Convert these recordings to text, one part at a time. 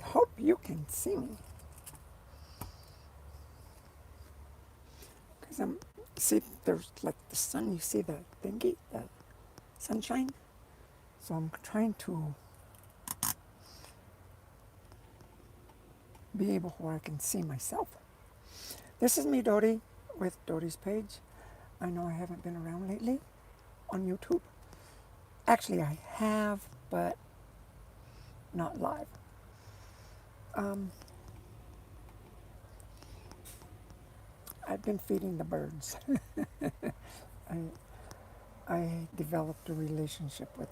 hope you can see me. Because see, there's like the sun, you see the thingy, the sunshine? So I'm trying to be able where I can see myself. This is me, Dodi, with Dodi's page. I know I haven't been around lately on YouTube. Actually, I have, but not live. I've been feeding the birds. I, I developed a relationship with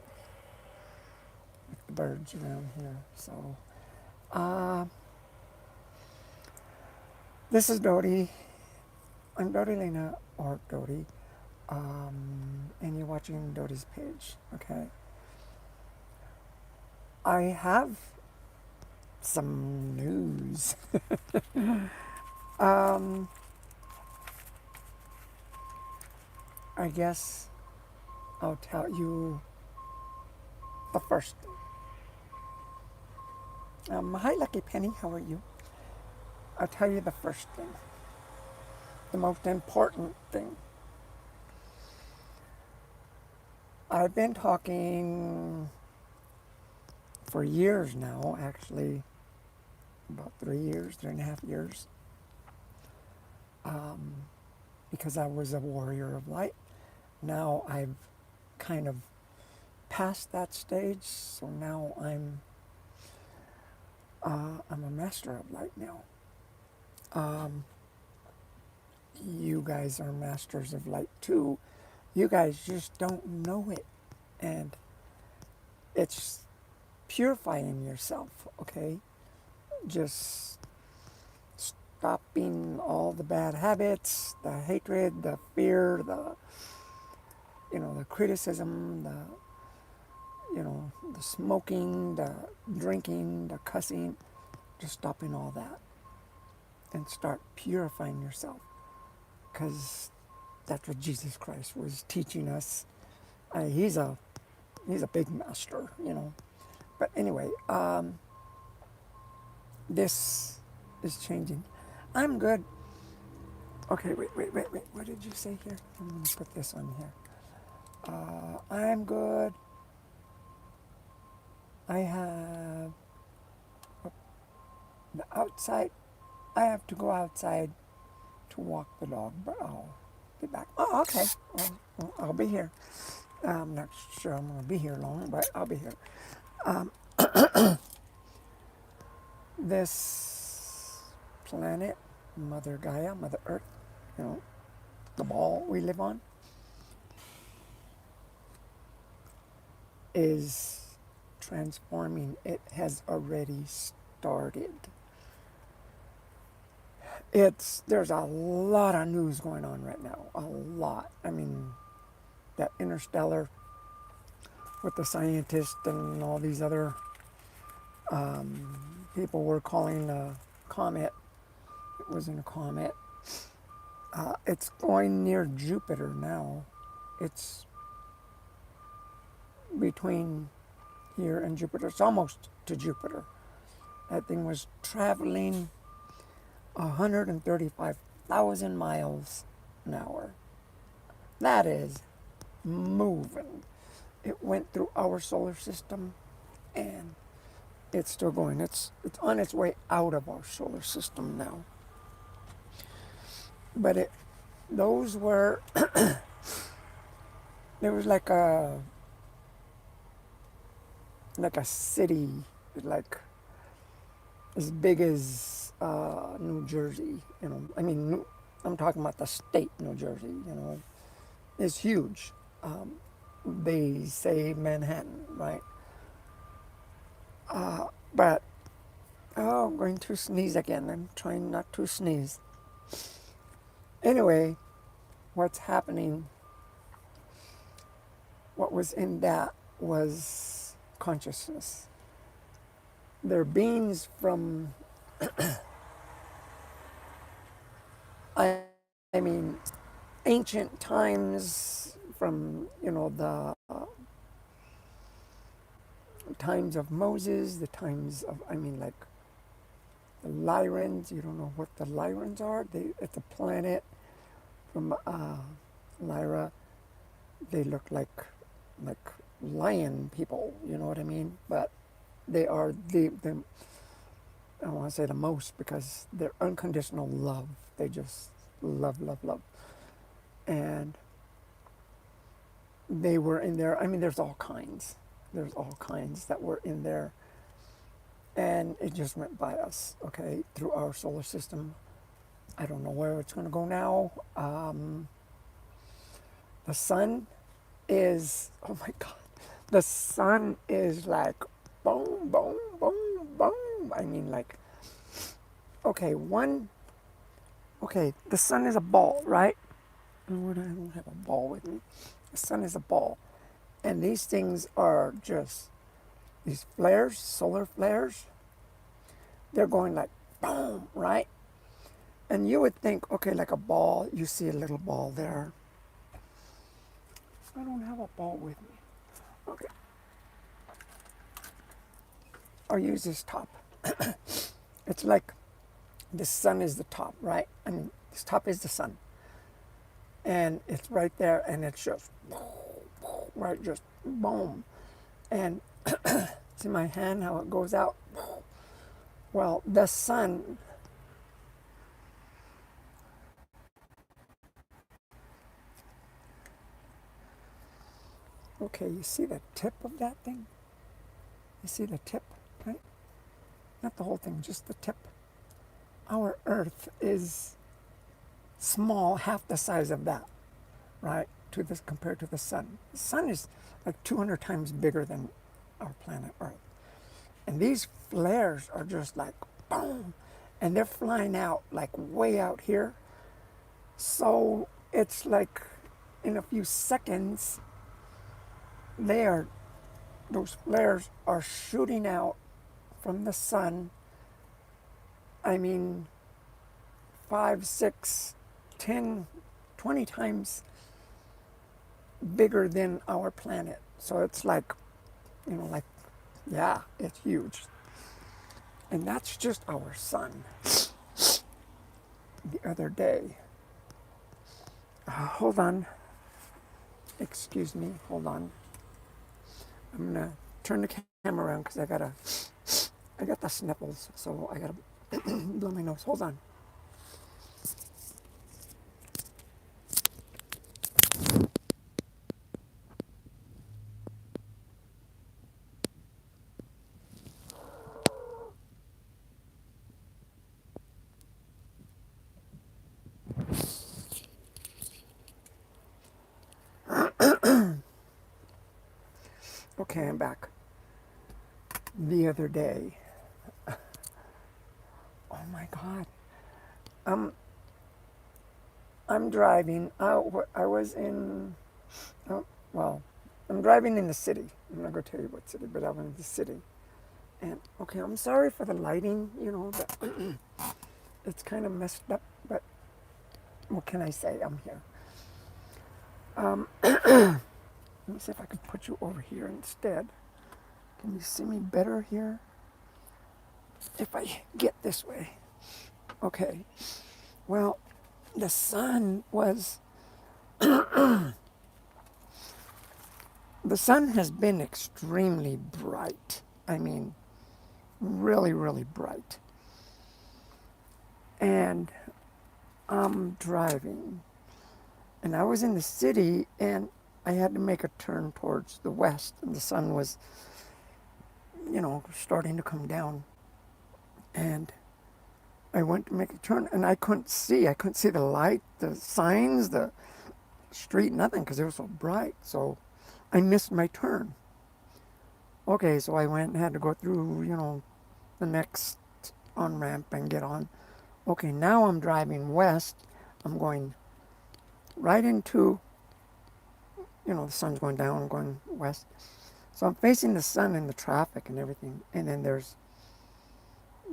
the birds around here. So, uh, this is Dodi. I'm Dodi Lena, or Dodi, and you're watching Dodi's page, okay? I have some news. um, I guess I'll tell you the first thing. Hi, Lucky Penny, how are you? I'll tell you the first thing, the most important thing. I've been talking for years now, actually, about 3 years, 3.5 years, because I was a warrior of light. Now I've kind of passed that stage, so now I'm a master of light now. You guys are masters of light too. You guys just don't know it, and it's purifying yourself, okay? Just stopping all the bad habits, the hatred, the fear, the criticism, the smoking, the drinking, the cussing, just stopping all that and start purifying yourself, because that's what Jesus Christ was teaching us. He's a big master, But anyway, this is changing. I'm good. Okay, wait. What did you say here? I'm going to put this on here. I'm good. I have the outside. I have to go outside to walk the dog, but I'll be back. Oh, okay. Well, I'll be here. I'm not sure I'm going to be here long, but I'll be here. This planet, Mother Gaia, Mother Earth, the ball we live on, is transforming. It has already started. There's a lot of news going on right now. A lot. I mean, that interstellar with the scientists and all these other people were calling a comet. It wasn't a comet. It's going near Jupiter now. It's between here and Jupiter. It's almost to Jupiter. That thing was traveling 135,000 miles an hour. That is moving. It went through our solar system, and it's still going. It's on its way out of our solar system now. But those were there was like a city, like as big as New Jersey. I mean, I'm talking about the state New Jersey. It's huge. They say Manhattan, right? But I'm going to sneeze again. I'm trying not to sneeze. Anyway, what's happening? What was in that was consciousness. They're beings from, I mean, ancient times, from, the times of Moses, the times of, the Lyrans. You don't know what the Lyrans are. It's a planet from Lyra. They look like lion people. You know what I mean? But they are the I don't want to say the most because they're unconditional love. They just love, love, love. And they were in there. I mean, there's all kinds. There's all kinds that were in there. And it just went by us, okay, through our solar system. I don't know where it's going to go now. The sun is, oh my God, the sun is like boom, boom, boom, boom. I mean, like, okay, the sun is a ball, right? Lord, I don't have a ball with me. The sun is a ball. And these things are just, these flares, solar flares, they're going like boom, right? And you would think, okay, like a ball, you see a little ball there. I don't have a ball with me. Okay. I'll use this top. It's like the sun is the top, right? I mean, this top is the sun. And it's right there, and it's just, right, just boom. And see my hand, how it goes out? Well, the sun, okay, you see the tip of that thing? You see the tip, right? Not the whole thing, just the tip. Our Earth is small, half the size of that, right? To this compared to the sun. The sun is like 200 times bigger than our planet Earth. And these flares are just like boom, and they're flying out like way out here. So it's like in a few seconds, those flares are shooting out from the sun. I mean, 5, 6, 10, 20 times bigger than our planet. So it's like, like, yeah, it's huge. And that's just our sun. The other day, hold on. Excuse me, hold on. I'm gonna turn the camera around because I got the sniffles, so I gotta blow my nose. Hold on. Okay, I'm back. The other day, oh my God, I'm driving. I was in, oh, well, I'm driving in the city. I'm not going to tell you what city, but I'm in the city. And, okay, I'm sorry for the lighting, it's kind of messed up, but what can I say? I'm here. Let me see if I can put you over here instead. Can you see me better here? If I get this way. Okay. Well, the sun was, the sun has been extremely bright. I mean, really, really bright. And I'm driving. And I was in the city, and I had to make a turn towards the west, and the sun was, starting to come down. And I went to make a turn, and I couldn't see. I couldn't see the light, the signs, the street, nothing, because it was so bright. So I missed my turn. Okay, so I went and had to go through, the next on-ramp and get on. Okay, now I'm driving west. I'm going right into, the sun's going down, I'm going west. So I'm facing the sun and the traffic and everything. And then there's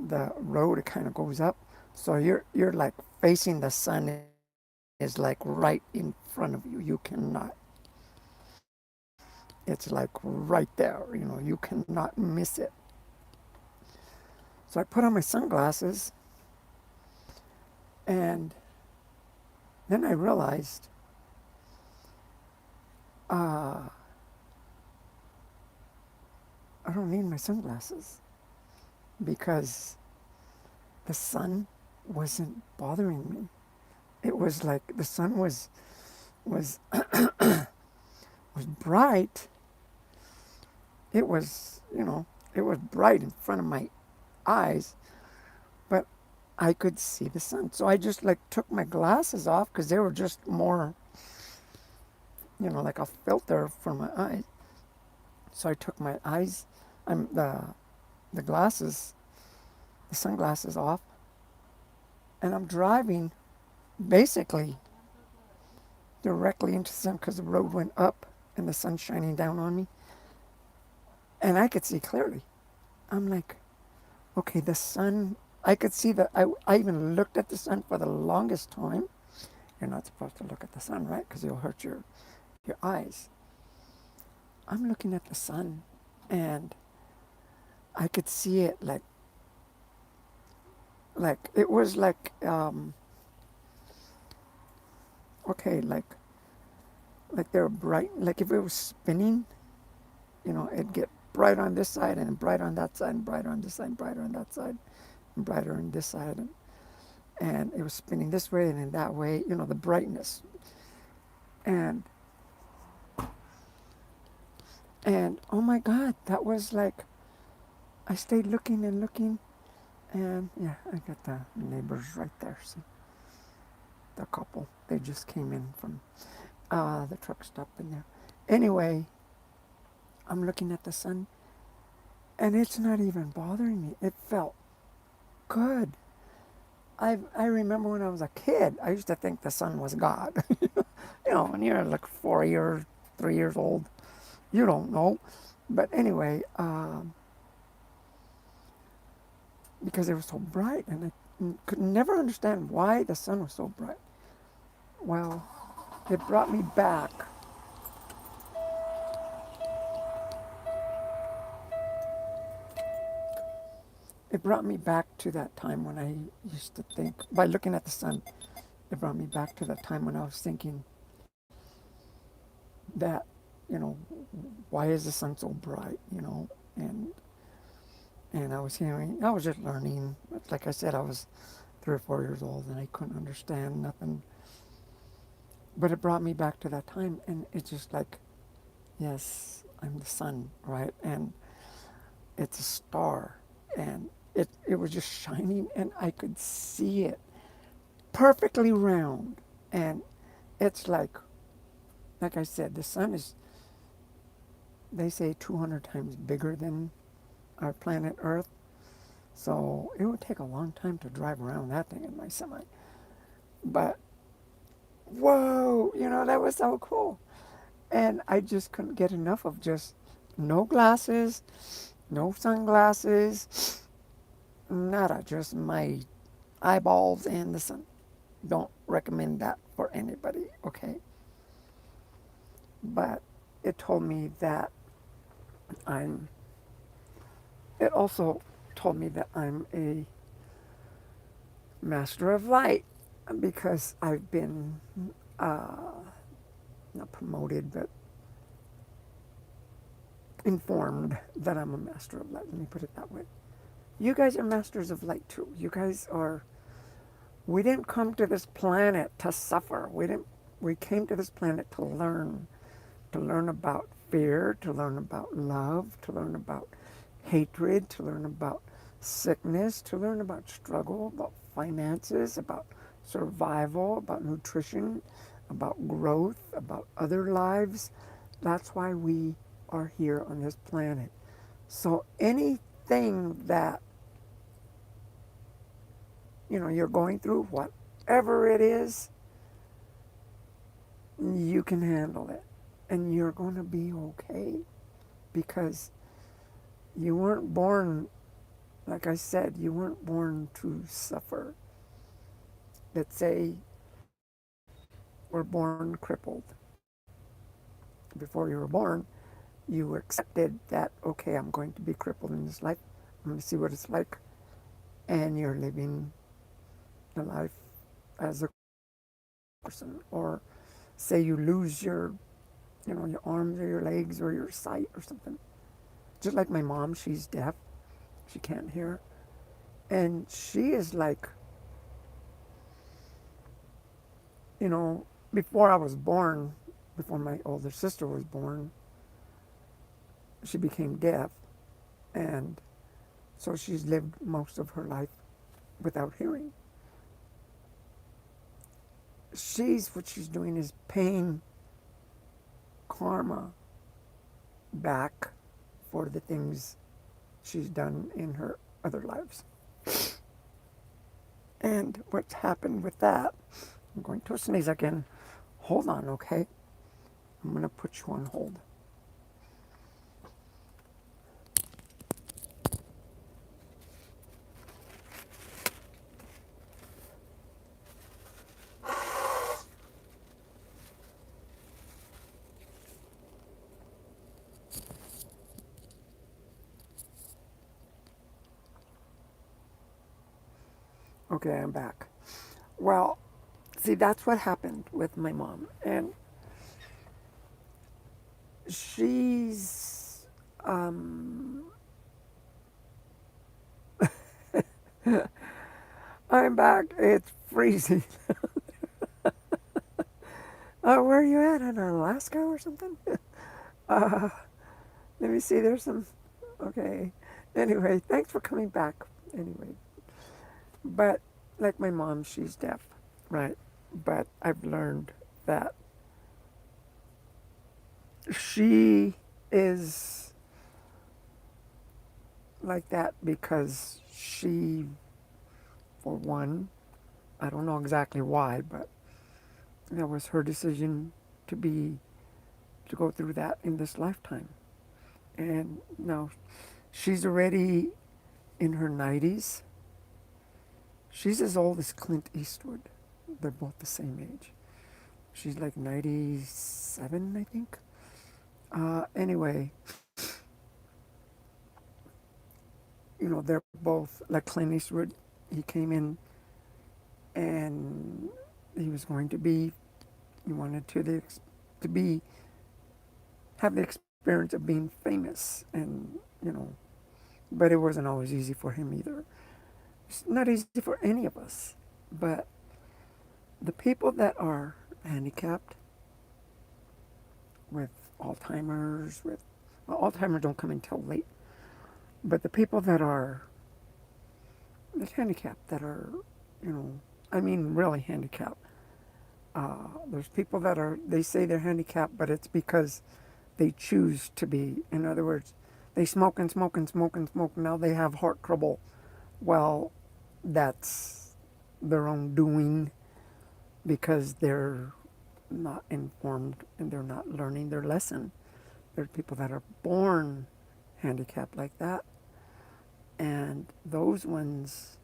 the road, it kind of goes up. So you're like facing the sun is like right in front of you. You cannot, it's like right there, you cannot miss it. So I put on my sunglasses, and then I realized, uh, I don't need my sunglasses because the sun wasn't bothering me. It was like the sun was was bright. It was, it was bright in front of my eyes, but I could see the sun. So I just like took my glasses off because they were just more, like a filter for my eyes. So I took my eyes, the glasses, the sunglasses off, and I'm driving basically directly into the sun because the road went up and the sun's shining down on me, and I could see clearly. I'm like, okay, the sun. I could see that. I even looked at the sun for the longest time. You're not supposed to look at the sun, right? Because you'll hurt your eyes. I'm looking at the sun, and I could see it like it was like okay, like they're bright. Like if it was spinning, it'd get bright on this side and bright on that side and brighter on this side and brighter on that side and brighter on this side, and it was spinning this way and in that way. The brightness, and oh my God, that was like I stayed looking and looking, and yeah, I got the neighbors right there. See, the couple, they just came in from the truck stop in there. Anyway, I'm looking at the sun, and it's not even bothering me. It felt good. I remember when I was a kid, I used to think the sun was God. When you're like 4 years, 3 years old, you don't know. But anyway, because it was so bright, and I could never understand why the sun was so bright. Well, it brought me back. It brought me back to that time when I used to think, by looking at the sun, it brought me back to that time when I was thinking that, you know, why is the sun so bright, and I was just learning. Like I said, I was 3 or 4 years old and I couldn't understand nothing. But it brought me back to that time, and it's just like, yes, I'm the sun, right? And it's a star, and it was just shining, and I could see it perfectly round. And it's like I said, the sun is, they say, 200 times bigger than our planet Earth. So it would take a long time to drive around that thing in my semi. But whoa, that was so cool. And I just couldn't get enough of just no glasses, no sunglasses, nada, just my eyeballs and the sun. Don't recommend that for anybody, okay? But it told me that I'm, it also told me that I'm a master of light because I've been not promoted, but informed that I'm a master of light. Let me put it that way. You guys are masters of light too. You guys are. We didn't come to this planet to suffer. We didn't. We came to this planet to learn about fear, to learn about love, to learn about hatred, to learn about sickness, to learn about struggle, about finances, about survival, about nutrition, about growth, about other lives. That's why we are here on this planet. So anything that you're going through, whatever it is, you can handle it, and you're going to be okay because you weren't born, like I said, you weren't born to suffer. Let's say we're born crippled. Before you were born, you accepted that, okay, I'm going to be crippled in this life. I'm going to see what it's like and you're living the life as a person, or say you lose your arms or your legs or your sight or something. Just like my mom, she's deaf, she can't hear, and she is like, you know, before I was born, before my older sister was born, she became deaf, and so she's lived most of her life without hearing. What she's doing is paying karma back for the things she's done in her other lives. And what's happened with that, I'm going to sneeze again. Hold on, okay? I'm going to put you on hold. Okay, I'm back. Well, see, that's what happened with my mom. And she's, I'm back. It's freezing. Where are you at? In Alaska or something? Uh, Let me see. There's some. Okay. Anyway, thanks for coming back. Anyway, but like my mom, she's deaf, right? But I've learned that she is like that because she, for one, I don't know exactly why, but that was her decision to be to go through that in this lifetime. And now she's already in her 90s. She's as old as Clint Eastwood. They're both the same age. She's like 97, I think. Anyway, they're both like Clint Eastwood. He came in and he was going to be, he wanted to be, have the experience of being famous. And, but it wasn't always easy for him either. It's not easy for any of us. But the people that are handicapped with Alzheimer's, Alzheimer's don't come until late, but the people that are handicapped, that are, I mean, really handicapped. There's people that they say they're handicapped, but it's because they choose to be. In other words, they smoke and smoke and smoke and smoke. Now they have heart trouble. Well, that's their own doing because they're not informed and they're not learning their lesson. There are people that are born handicapped like that. And those ones,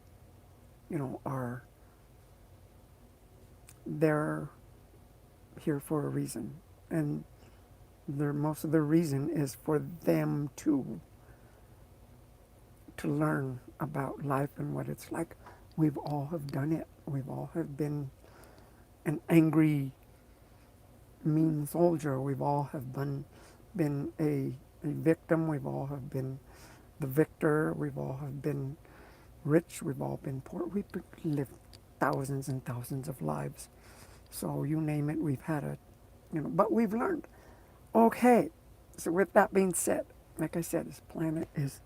are, they're here for a reason. And most of the reason is for them to learn about life and what it's like. We've all have done it. We've all have been an angry, mean soldier. We've all have been a victim. We've all have been the victor. We've all have been rich. We've all been poor. We've lived thousands and thousands of lives. So you name it, we've had but we've learned. Okay, so with that being said, like I said, this planet is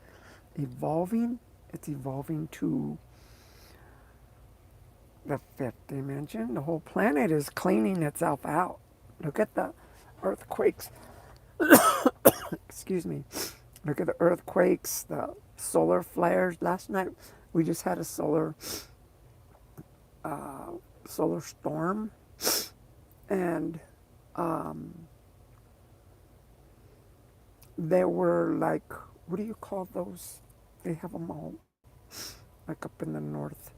evolving. It's evolving to the fifth dimension. The whole planet is cleaning itself out. Look at the earthquakes. Excuse me. Look at the earthquakes, the solar flares. Last night we just had a solar storm, and there were like, what do you call those? They have them all, like up in the north,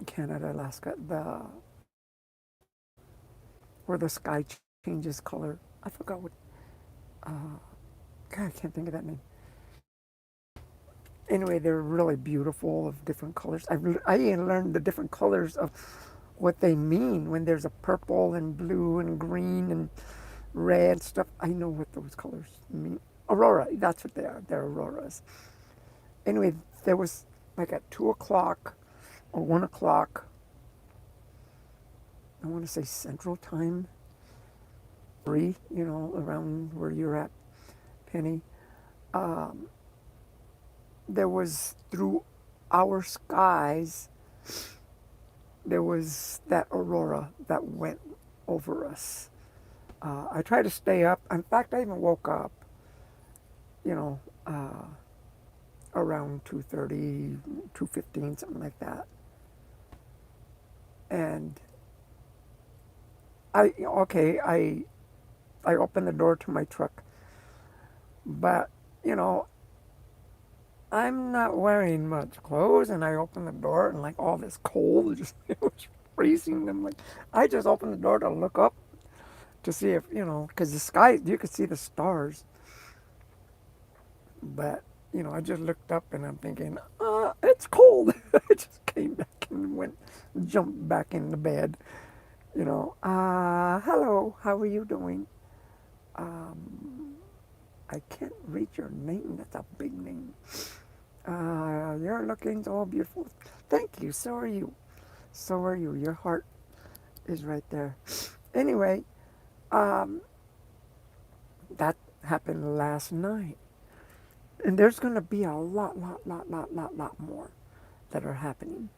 Canada, Alaska, where the sky changes color. I forgot what. God, I can't think of that name. Anyway, they're really beautiful of different colors. I even learned the different colors of what they mean when there's a purple and blue and green and red stuff. I know what those colors mean. Aurora, that's what they are. They're auroras. Anyway, there was like at 2 o'clock or 1 o'clock, I want to say Central Time, around where you're at, Penny. Um, there was through our skies, there was that aurora that went over us. I tried to stay up. In fact, I even woke up, you know, around 2:30, 2:15, something like that. And I opened the door to my truck, but you know, I'm not wearing much clothes, and I opened the door, and like all this cold, just it was freezing. I'm like, I just opened the door to look up to see if because the sky, you could see the stars, but I just looked up, and I'm thinking, it's cold. I just came back and jumped back in the bed. Hello, how are you doing? Um, I can't read your name. That's a big name. You're looking so beautiful. Thank you. So are you. So are you. Your heart is right there. Anyway, um, that happened last night. And there's going to be a lot more that are happening.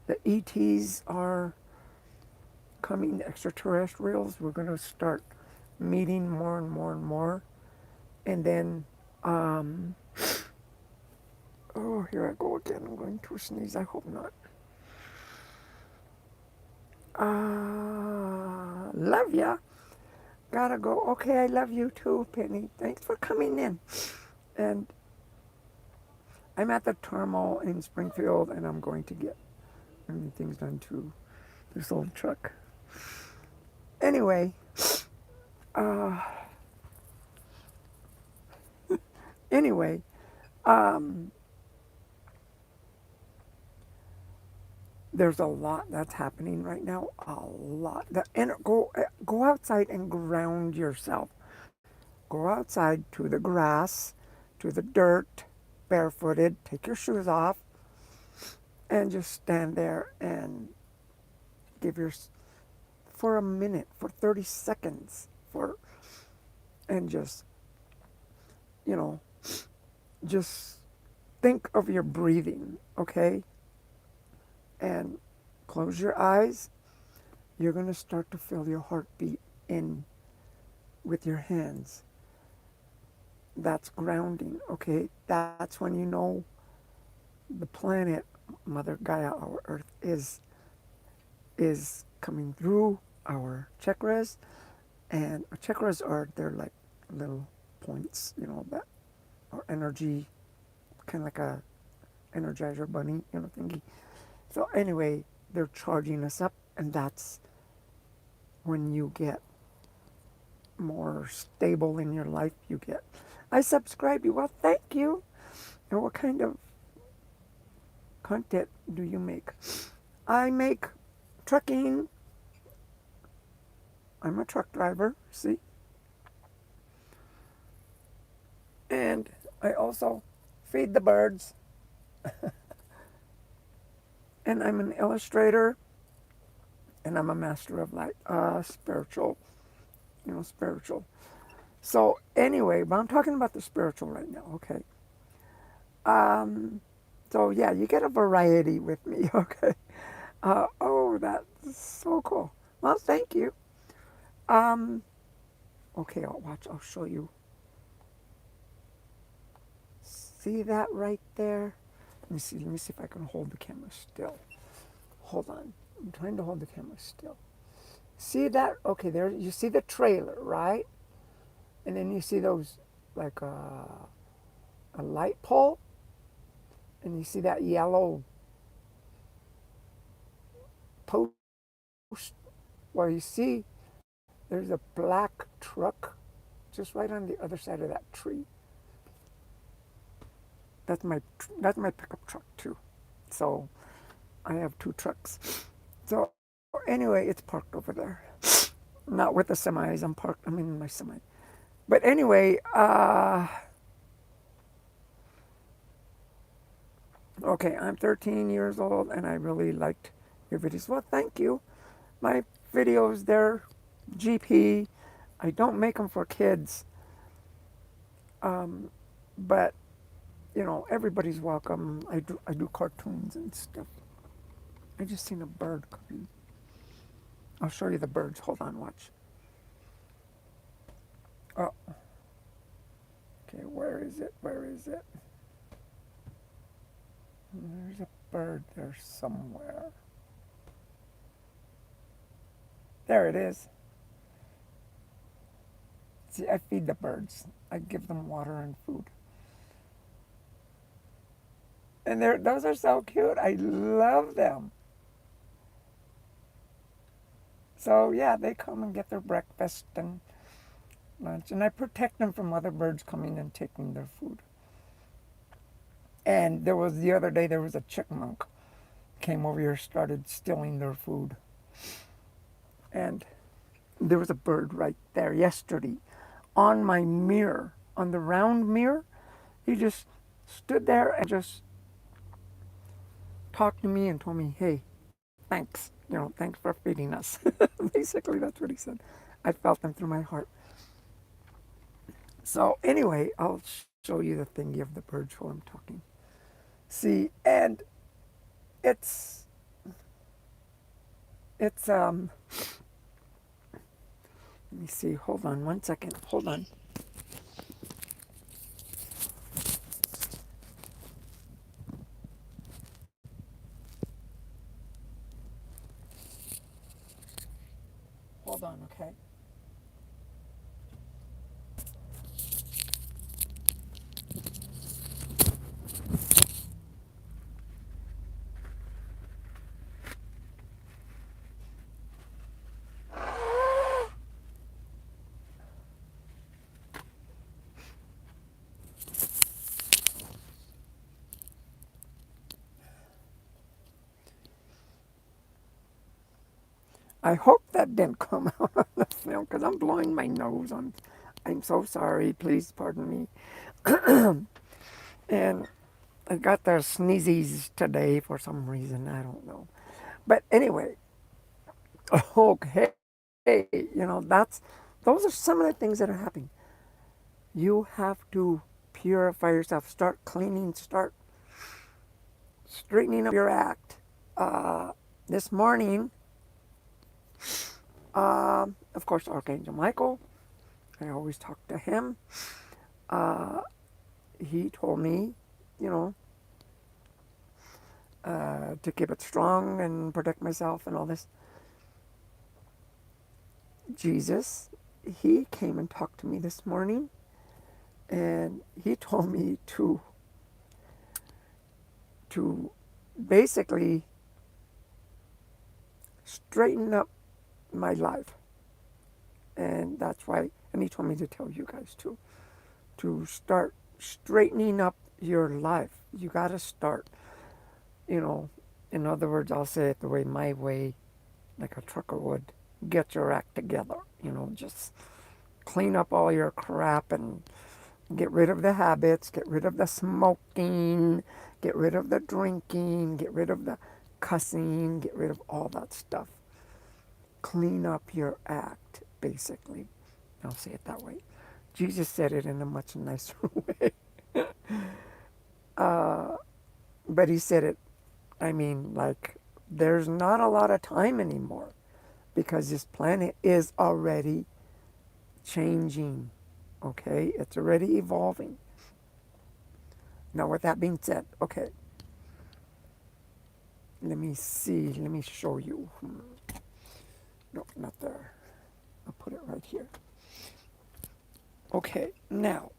The ETs are coming, the extraterrestrials. We're going to start meeting more and more and more. And then, oh, here I go again. I'm going to sneeze. I hope not. Love ya. Gotta go. Okay, I love you too, Penny. Thanks for coming in. And I'm at the terminal in Springfield, and I'm going to get things done to this old truck. Anyway, uh, anyway, um, there's a lot that's happening right now. A lot. Go outside and ground yourself. Go outside to the grass, to the dirt, barefooted. Take your shoes off, and just stand there and give your for a minute, for 30 seconds, and you know, just think of your breathing, okay? And close your eyes. You're going to start to feel your heartbeat in with your hands. That's grounding, okay? That's when you know the planet, Mother Gaia, our Earth, is coming through our chakras. And our chakras they're like little points, that are energy, kind of like a energizer bunny, thingy. So anyway, they're charging us up, and that's when you get more stable in your life. I subscribe you. Well, thank you. And what kind of content do you make? I make trucking. I'm a truck driver, see? And I also feed the birds. And I'm an illustrator, and I'm a master of light, spiritual, spiritual. So anyway, but I'm talking about the spiritual right now, okay? Um, so yeah, you get a variety with me, okay? Oh, that's so cool. Well, thank you. Um, okay, I'll show you. See that right there? Let me see if I can hold the camera still. Hold on. I'm trying to hold the camera still. See that? Okay, there you see the trailer, right? And then you see those like a light pole, and you see that yellow post. Well, you see there's a black truck just right on the other side of that tree. That's my pickup truck too. So I have two trucks. So anyway, it's parked over there. Not with the semis. I'm in my semi. But anyway, okay, I'm 13 years old and I really liked your videos. Well, thank you. My videos, they're GP. I don't make them for kids, but everybody's welcome. I do cartoons and stuff. I just seen a bird coming. I'll show you the birds. Hold on, watch. Oh, okay, where is it? Where is it? There's a bird there somewhere. There it is. See, I feed the birds. I give them water and food. And those are so cute. I love them. So yeah, they come and get their breakfast and lunch, and I protect them from other birds coming and taking their food. And the other day there was a chipmunk came over here, started stealing their food, and there was a bird right there yesterday on my mirror, on the round mirror. He just stood there and just talked to me and told me, "Hey, thanks. Thanks for feeding us." Basically, that's what he said. I felt him through my heart. So anyway, I'll show you the thingy of the birds while I'm talking. See, and it's it's let me see. Hold on one second. Hold on. Hold on, okay? I hope that didn't come out on the film because I'm blowing my nose on. I'm so sorry. Please pardon me. And I got the sneezies today for some reason. I don't know. But anyway, okay. That's those are some of the things that are happening. You have to purify yourself. Start cleaning. Start straightening up your act. This morning, of course, Archangel Michael. I always talk to him. He told me, you know, to keep it strong and protect myself and all this. Jesus, he came and talked to me this morning, and he told me to basically straighten up my life, and that's why. And he told me to tell you guys too, to start straightening up your life. You got to start. In other words, I'll say it the way my way, like a trucker would. Get your act together. Just clean up all your crap and get rid of the habits, get rid of the smoking, get rid of the drinking, get rid of the cussing, get rid of all that stuff. Clean up your act, basically. I'll say it that way. Jesus said it in a much nicer way. But he said it, like, there's not a lot of time anymore because this planet is already changing. Okay? It's already evolving. Now, with that being said, okay, let me see. Let me show you. No, not there. I'll put it right here. Okay, now,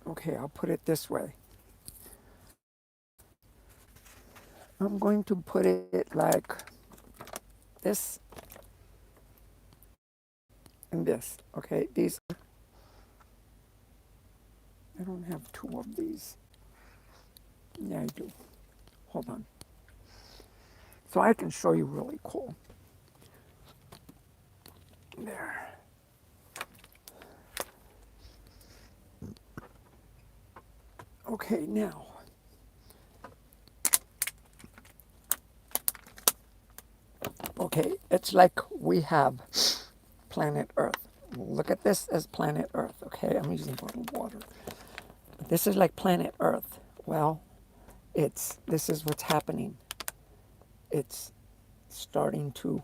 okay, I'll put it this way. I'm going to put it like this and this. Okay, these. I don't have two of these. Yeah, I do. Hold on. So I can show you really cool. There. Okay, now. Okay, it's like we have planet Earth. Look at this as planet Earth, okay? I'm using bottled water. This is like planet Earth. Well, this is what's happening. It's starting to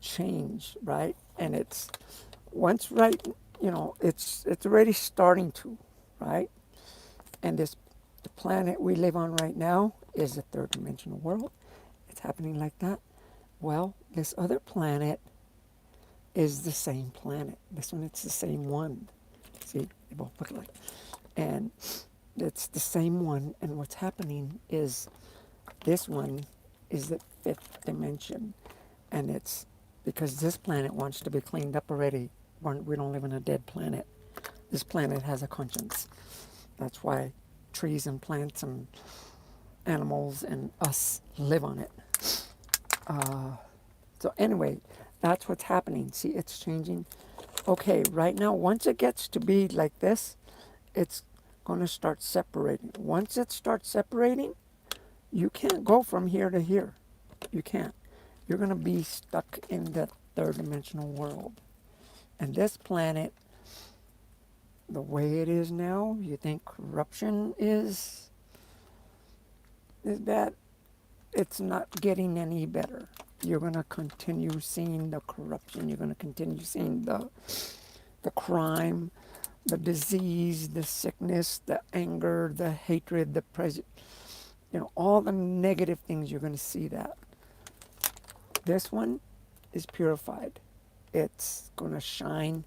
change, right? And it's once right, it's already starting to, right? And the planet we live on right now is a third dimensional world. It's happening like that. Well, this other planet is the same planet. This one, it's the same one. See, they both look alike. And it's the same one. And what's happening is this one is the fifth dimension. And it's because this planet wants to be cleaned up already. We don't live on a dead planet. This planet has a conscience. That's why trees and plants and animals and us live on it. So anyway, that's what's happening. See, it's changing. Okay, right now, once it gets to be like this, it's going to start separating. Once it starts separating, you can't go from here to here. You can't. You're going to be stuck in the third dimensional world. And this planet, the way it is now, you think corruption is bad? It's not getting any better. You're going to continue seeing the corruption. You're going to continue seeing the crime, the disease, the sickness, the anger, the hatred, the all the negative things. You're going to see that. This one is purified. It's going to shine,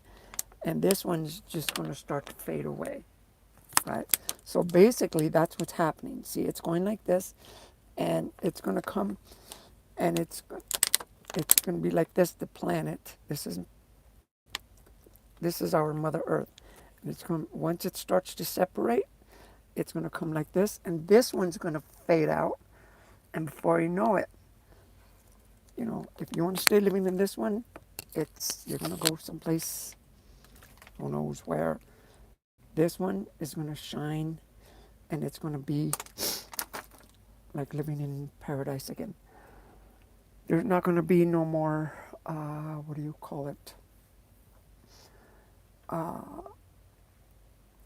and this one's just going to start to fade away, right? So basically, that's what's happening. See, it's going like this, and it's going to come, and it's going to be like this. The planet. This is our Mother Earth. And it's going once it starts to separate, it's going to come like this, and this one's going to fade out, and before you know it, if you want to stay living in this one, you're going to go someplace, who knows where. This one is going to shine, and it's going to be like living in paradise again. There's not going to be no more, what do you call it?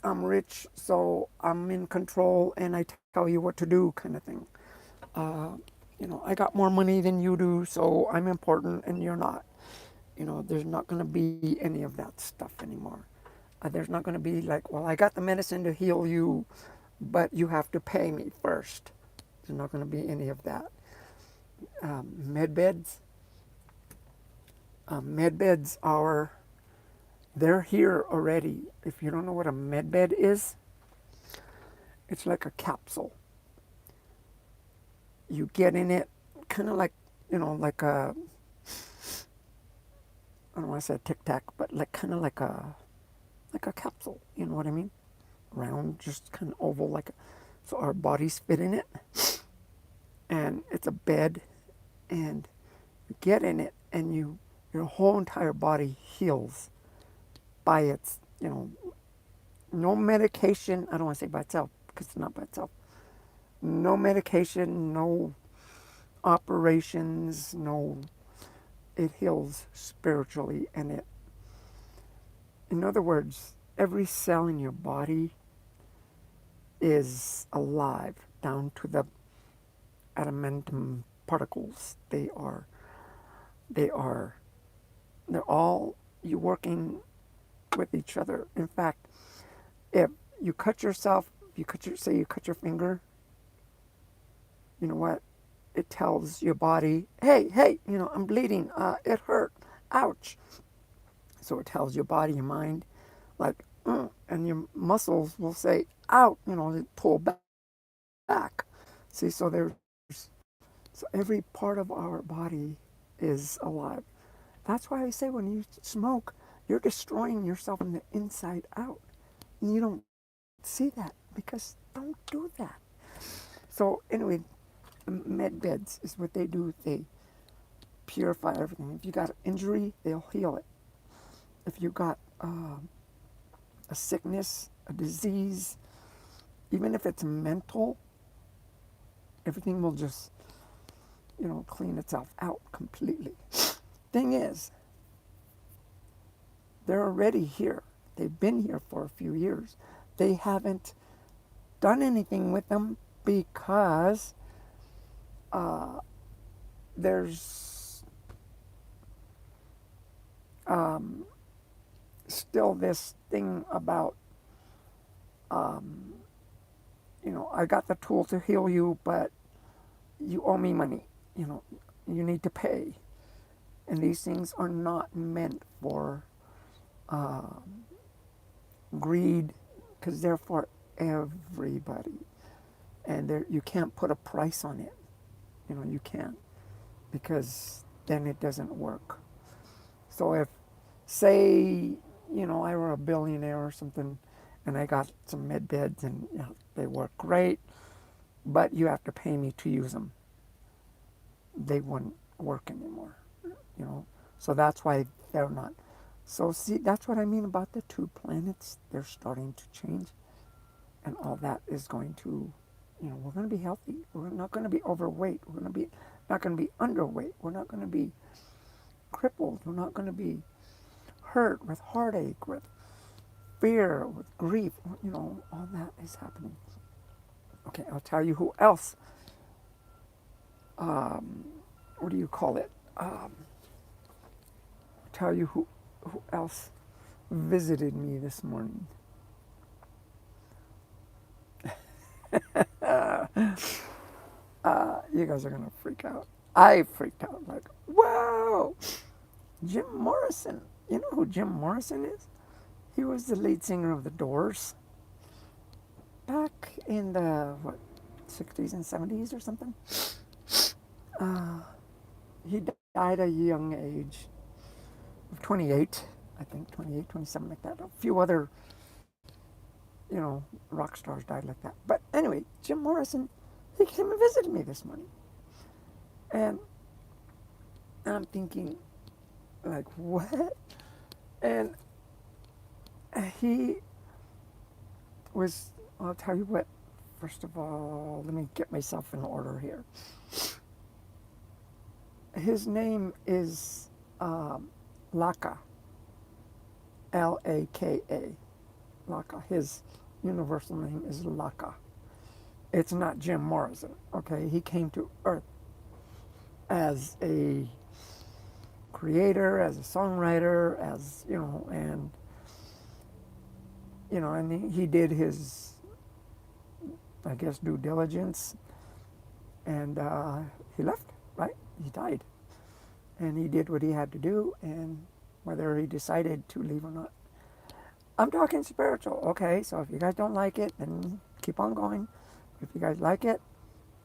I'm rich, so I'm in control, and I tell you what to do, kind of thing. Uh, I got more money than you do, so I'm important, and you're not. There's not going to be any of that stuff anymore. There's not going to be like, well, I got the medicine to heal you, but you have to pay me first. There's not going to be any of that. Med beds. Med beds they're here already. If you don't know what a med bed is, it's like a capsule. You get in it, kind of like, like I don't want to say tic tac, but like kind of like a capsule. You know what I mean? Round, just kind of oval, so our bodies fit in it, and it's a bed, and you get in it, and your whole entire body heals by its, no medication. I don't want to say by itself because it's not by itself. No medication, no operations, no. It heals spiritually, and in other words, every cell in your body is alive down to the adamantium particles. They're all you working with each other. In fact, if you cut yourself, you cut your finger, you know what? It tells your body, hey, I'm bleeding. It hurt. Ouch. So it tells your body, your mind, like, and your muscles will say, out. They pull back. See, so every part of our body is alive. That's why I say when you smoke, you're destroying yourself from the inside out. And you don't see that, because don't do that. So anyway, med beds is what they do. They purify everything. If you got an injury, they'll heal it. If you got a sickness, a disease, even if it's mental, everything will just, clean itself out completely. Thing is, they're already here. They've been here for a few years. They haven't done anything with them because there's still this thing about, I got the tool to heal you, but you owe me money. You need to pay. And these things are not meant for greed, because they're for everybody. And you can't put a price on it. You can't, because then it doesn't work. So if, say, I were a billionaire or something, and I got some med beds and they work great, but you have to pay me to use them, they wouldn't work anymore. So that's why they're not. So see, that's what I mean about the two planets. They're starting to change, and all that is going to, we're going to be healthy. We're not going to be overweight. We're going to be not going to be underweight. We're not going to be crippled. We're not going to be hurt with heartache, with fear, with grief. All that is happening. Okay, I'll tell you who else. What do you call it? I'll tell you who else visited me this morning. You guys are gonna freak out. I freaked out, like, wow! Jim Morrison. You know who Jim Morrison is? He was the lead singer of The Doors back in the 60s and 70s or something. He died at a young age of 28, I think, 28, 27, like that. A few other, rock stars died like that. But anyway, Jim Morrison, he came and visited me this morning. And I'm thinking, like, what? And he was, I'll tell you what, first of all, let me get myself in order here. His name is Laka, Laka. Laka. His universal name is Laka. It's not Jim Morrison, okay? He came to Earth as a creator, as a songwriter, as, and he did his, I guess, due diligence, and he left, right? He died. And he did what he had to do, and whether he decided to leave or not. I'm talking spiritual, okay? So if you guys don't like it, then keep on going. If you guys like it,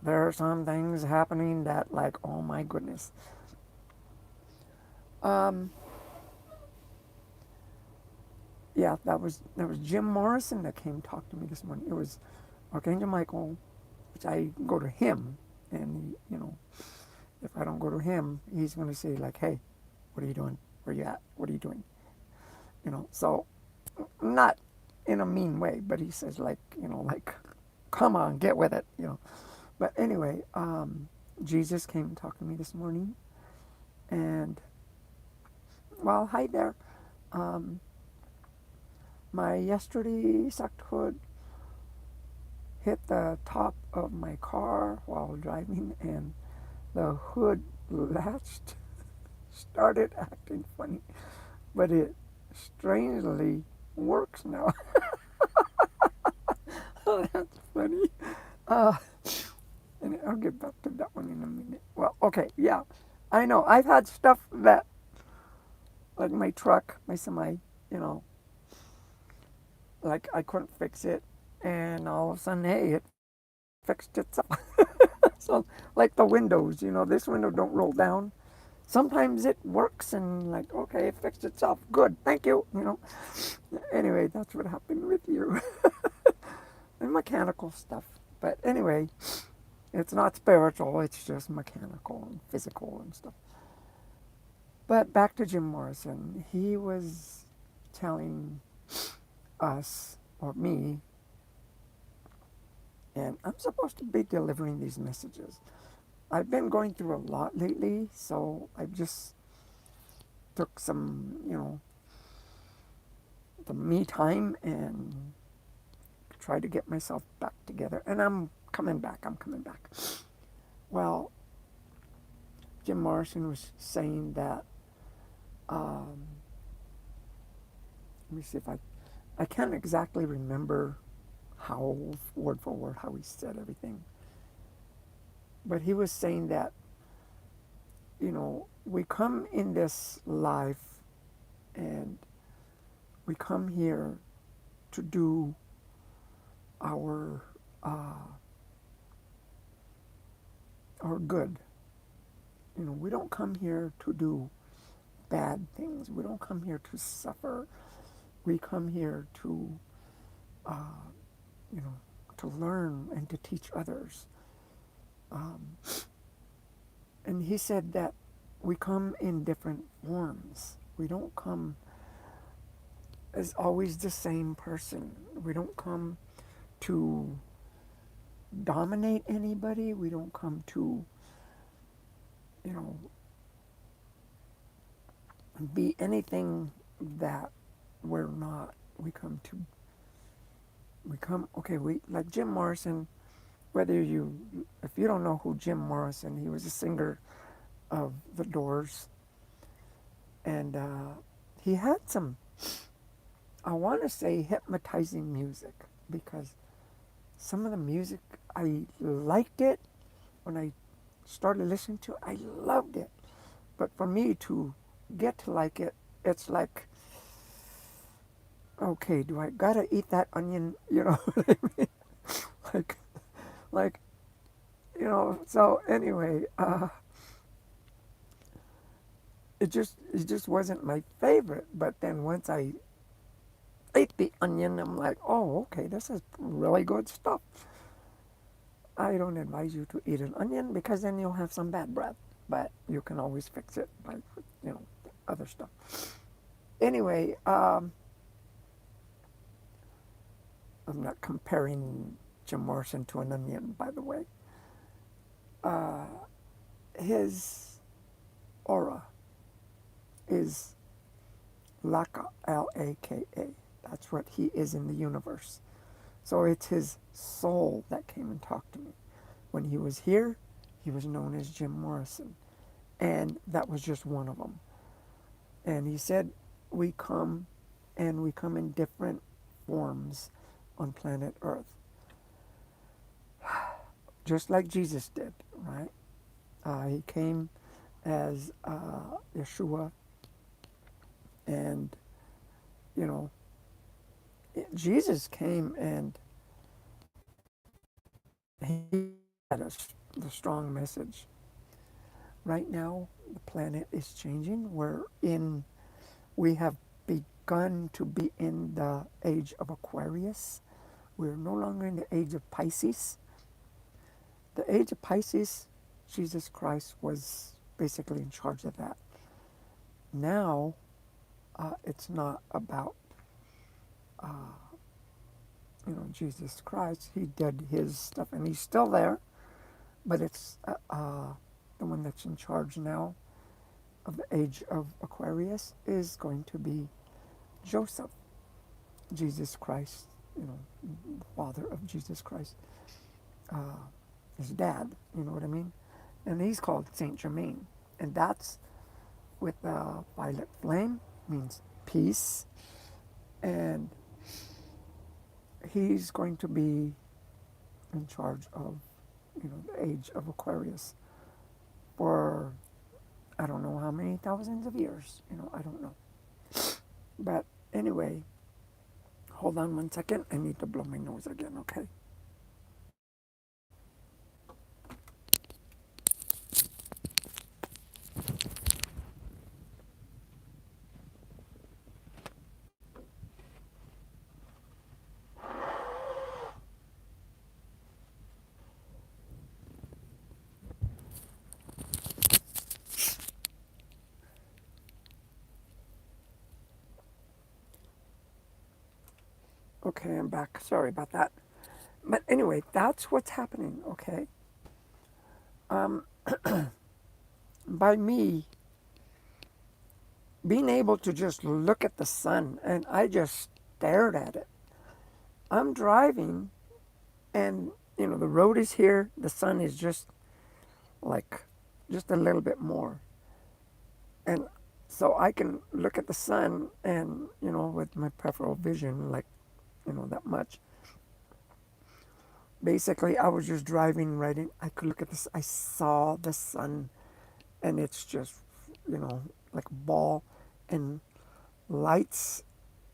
there are some things happening that, like, oh my goodness. Yeah, that was Jim Morrison that came talk to me this morning. It was Archangel Michael, which I go to him, and if I don't go to him, he's going to say, like, hey, what are you doing? Where you at? What are you doing? So not in a mean way, but he says, like, like, come on, get with it, But anyway, Jesus came and talked to me this morning, and, well, hi there. My yesterday sucked hood hit the top of my car while driving, and the hood latched, started acting funny, but it strangely works now. Oh, that's funny. And I'll get back to that one in a minute. Well, okay, yeah. I know. I've had stuff that, like my truck, my semi, like I couldn't fix it, and all of a sudden, hey, it fixed itself. So, like the windows, this window don't roll down. Sometimes it works and, like, okay, it fixed itself. Good, thank you, Anyway, that's what happened with you. and mechanical stuff. But anyway, it's not spiritual, it's just mechanical and physical and stuff. But back to Jim Morrison. He was telling us, or me, and I'm supposed to be delivering these messages. I've been going through a lot lately, so I just took some, the me time and tried to get myself back together. And I'm coming back. Well, Jim Morrison was saying that, let me see if I can't exactly remember how, word for word, how he said everything. But he was saying that, we come in this life and we come here to do our good. We don't come here to do bad things. We don't come here to suffer. We come here to, you know, to learn and to teach others. And he said that we come in different forms. We don't come as always the same person. We don't come to dominate anybody. We don't come to, be anything that we're not. Like Jim Morrison, if you don't know who Jim Morrison, he was a singer of The Doors. And he had some, I want to say, hypnotizing music, because some of the music, I liked it. When I started listening to it, I loved it. But for me to get to like it, it's like, okay, do I gotta eat that onion? You know what I mean? like, like, so anyway, it just wasn't my favorite. But then once I ate the onion, I'm like, oh, okay, this is really good stuff. I don't advise you to eat an onion, because then you'll have some bad breath. But you can always fix it by, other stuff. Anyway, I'm not comparing Jim Morrison to an onion, by the way. His aura is Laka, Laka. That's what he is in the universe. So it's his soul that came and talked to me. When he was here, he was known as Jim Morrison. And that was just one of them. And he said, we come in different forms on planet Earth. Just like Jesus did, right? He came as Yeshua, and, Jesus came and he had the strong message. Right now, the planet is changing. We have begun to be in the age of Aquarius. We're no longer in the age of Pisces. The age of Pisces, Jesus Christ was basically in charge of that. Now, it's not about, Jesus Christ. He did his stuff, and he's still there, but it's the one that's in charge now of the age of Aquarius is going to be Joseph, Jesus Christ, the father of Jesus Christ, his dad, you know what I mean? And he's called Saint Germain, and that's with a violet flame, means peace, and he's going to be in charge of, the age of Aquarius for I don't know how many thousands of years, I don't know. But anyway, hold on 1 second. I need to blow my nose again, okay? Okay, I'm back. Sorry about that. But anyway, that's what's happening, okay? By me being able to just look at the sun, and I just stared at it. I'm driving, and the road is here, the sun is like just a little bit more. And so I can look at the sun and, with my peripheral vision, like, that much. Basically, I was just driving right in. I could look at this. I saw the sun, and it's just, like a ball, and lights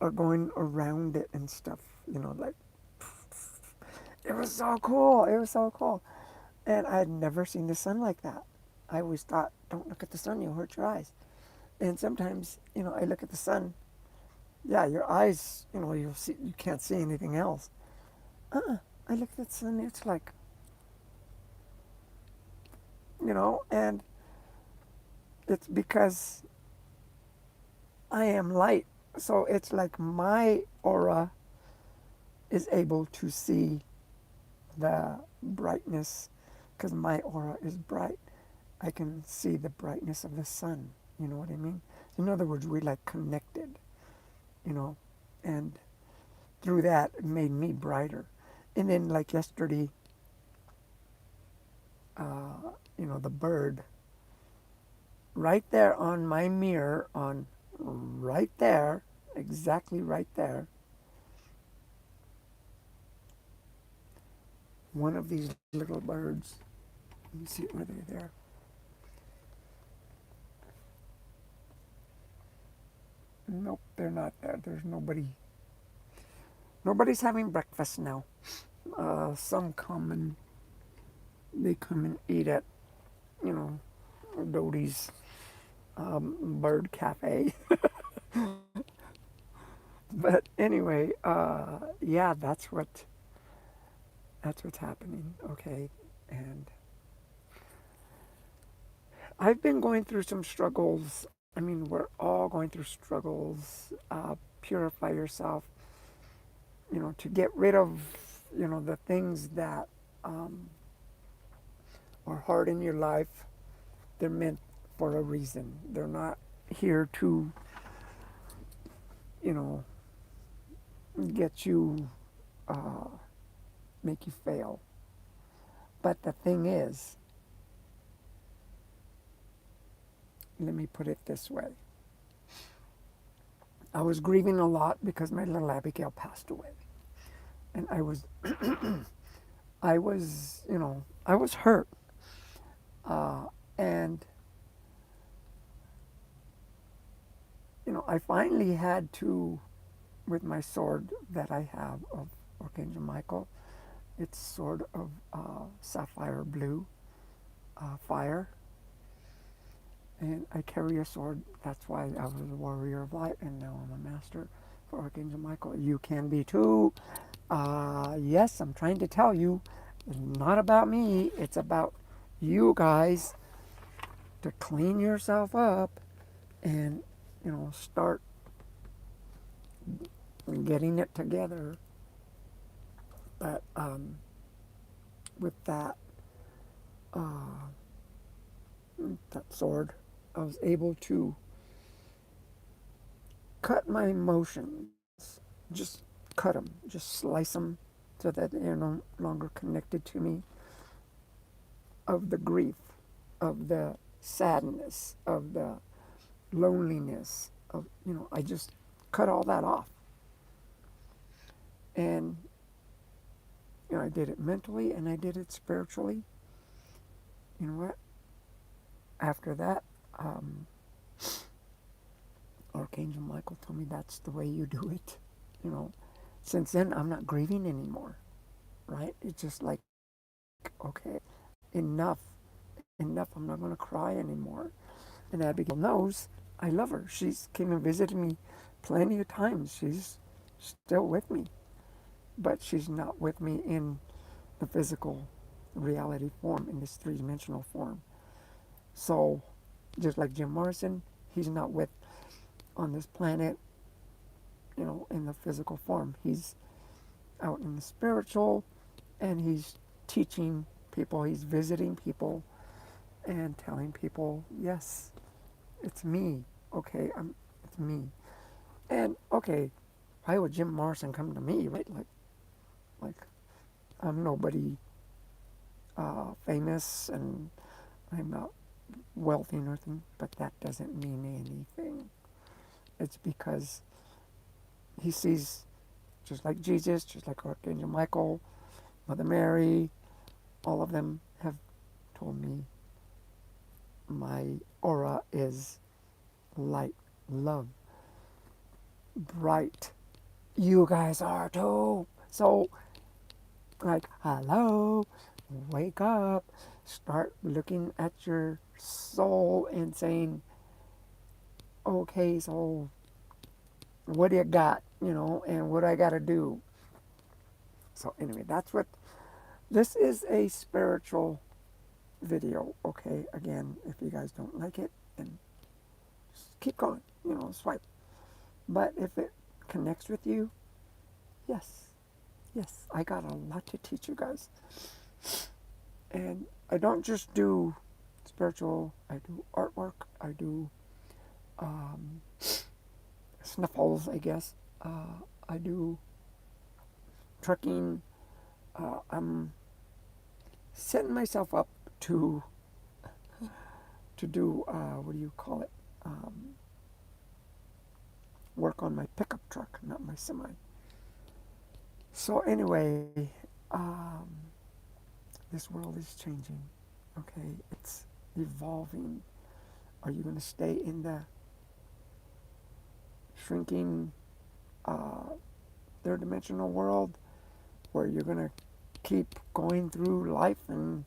are going around it and stuff. Like it was so cool. It was so cool, and I had never seen the sun like that. I always thought, don't look at the sun; you'll hurt your eyes. And sometimes, I look at the sun. Yeah, your eyes, you can't see anything else. I look at the sun. It's like, and it's because I am light. So it's like my aura is able to see the brightness because my aura is bright. I can see the brightness of the sun. You know what I mean? In other words, we're like connected, you know, and through that, it made me brighter. And then, like yesterday, the bird right there on my mirror, on right there, exactly right there, one of these little birds. Let me see where they're there. Nope, they're not there. There's nobody. Nobody's having breakfast now. Some come and they come and eat at, you know, Dodi's bird cafe. But anyway, yeah, that's what's happening. Okay, and I've been going through some struggles. I mean, we're all going through struggles. Purify yourself, to get rid of, the things that are hard in your life. They're meant for a reason. They're not here to, you know, get you, uh, make you fail. But the thing is, let me put it this way. I was grieving a lot because my little Abigail passed away. And I was hurt. And, I finally had to, with my sword that I have of Archangel Michael, it's sword of sapphire blue fire. And I carry a sword. That's why I was a warrior of light, and now I'm a master for Archangel Michael. You can be too. Yes, I'm trying to tell you, it's not about me. It's about you guys to clean yourself up and, start getting it together. But with uh, that sword, I was able to cut my emotions, just cut them, just slice them so that they're no longer connected to me, of the grief, of the sadness, of the loneliness, of, I just cut all that off. And, I did it mentally and I did it spiritually. You know what? After that, um, Archangel Michael told me that's the way you do it. You know, since then, I'm not grieving anymore, right? It's just like, okay, enough, enough. I'm not going to cry anymore. And Abigail knows I love her. She's came and visited me plenty of times. She's still with me, but she's not with me in the physical reality form, in this three-dimensional form. So, just like Jim Morrison, he's not with on this planet, in the physical form. He's out in the spiritual, and he's teaching people, he's visiting people and telling people, yes, it's me. Okay, it's me. And okay, why would Jim Morrison come to me, right? Like I'm nobody famous, and I'm not wealthy or anything, but that doesn't mean anything. It's because he sees, just like Jesus, just like Archangel Michael, Mother Mary, all of them have told me my aura is light, love, bright. You guys are too. So, like, hello, wake up, start looking at your soul and saying, okay, so what do you got, and what I got to do? So, anyway, that's what this is, a spiritual video, okay? Again, if you guys don't like it, then just keep going, swipe. But if it connects with you, yes, yes, I got a lot to teach you guys. And I don't just do spiritual, I do artwork, I do um, snuffles, I guess. I do trucking. I'm setting myself up to do, what do you call it? Work on my pickup truck, not my semi. So anyway, um, this world is changing. Okay, it's evolving. Are you going to stay in the shrinking third dimensional world where you're going to keep going through life and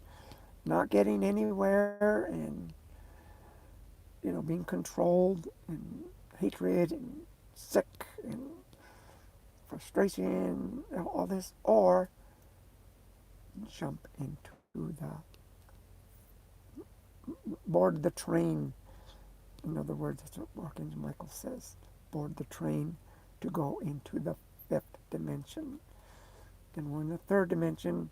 not getting anywhere, and being controlled, and hatred, and sick, and frustration, all this, or jump into the board the train? In other words, that's what Archangel Michael says. Board the train to go into the fifth dimension. And we're in the third dimension.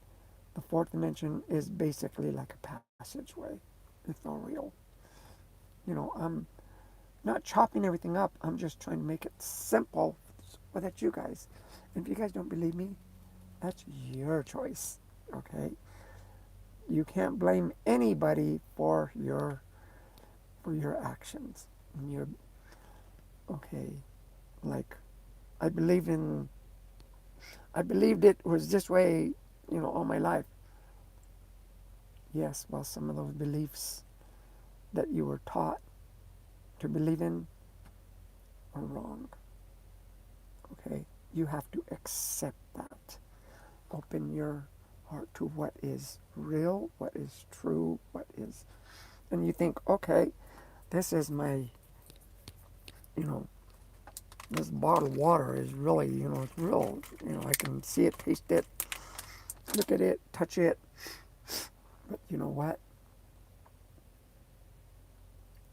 The fourth dimension is basically like a passageway, ethereal. I'm not chopping everything up. I'm just trying to make it simple so that you guys, and if you guys don't believe me, that's your choice, okay? You can't blame anybody for your actions. And you're okay. Like I believed in, I believed it was this way, all my life. Yes, well, some of those beliefs that you were taught to believe in are wrong. Okay, you have to accept that. Open your heart to what is real, what is true, and you think, okay, this is my, you know, this bottled water is really, it's real. I can see it, taste it, look at it, touch it. But you know what?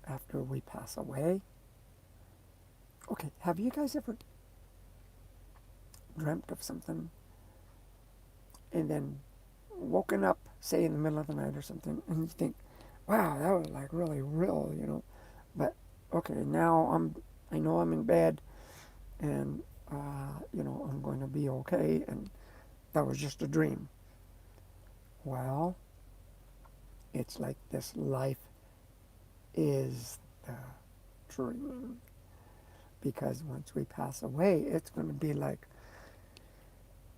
After we pass away, okay, have you guys ever dreamt of something and then woken up, say in the middle of the night or something, and you think, wow, that was like really real. But okay, now I know I'm in bed, and I'm going to be okay, and that was just a dream. Well, it's like this life is the dream, because once we pass away, it's going to be like,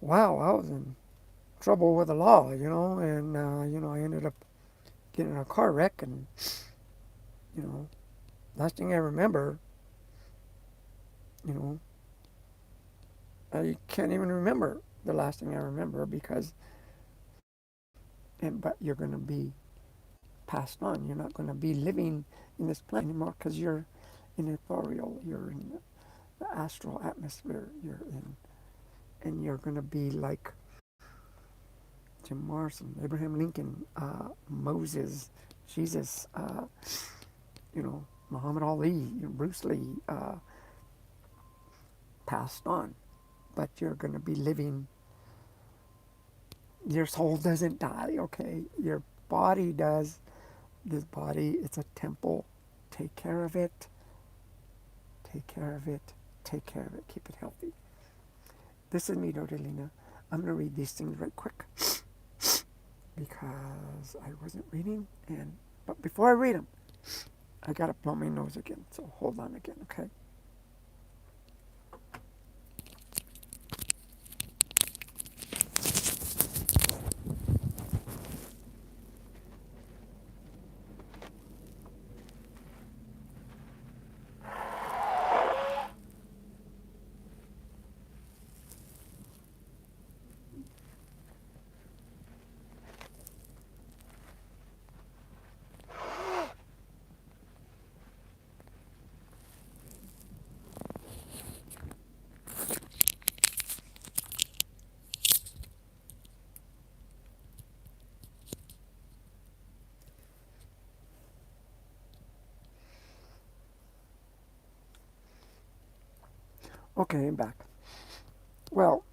wow, I was in trouble with the law, and I ended up getting in a car wreck, and you know, last thing I remember, you know, I can't even remember the last thing I remember, but you're going to be passed on. You're not going to be living in this planet anymore, because you're in ethereal, you're in the astral atmosphere, and you're going to be like Jim Morrison, Abraham Lincoln, Moses, Jesus, Muhammad Ali, Bruce Lee, passed on. But you're going to be living Your soul doesn't die, okay? Your body does. This body, it's a temple. Take care of it. Take care of it. Take care of it. Keep it healthy. This is me, Dodi. I'm going to read these things right quick because I wasn't reading. But before I read them, I got to blow my nose again. So hold on again, okay? Okay, I'm back. Well,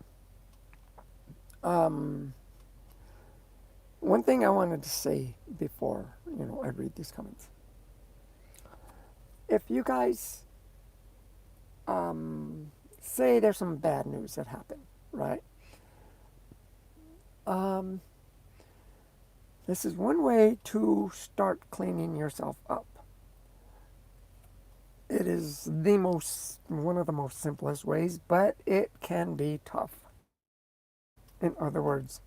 um, one thing I wanted to say before, I read these comments. If you guys say there's some bad news that happened, right? Um, this is one way to start cleaning yourself up. It is one of the most simplest ways, but it can be tough. In other words,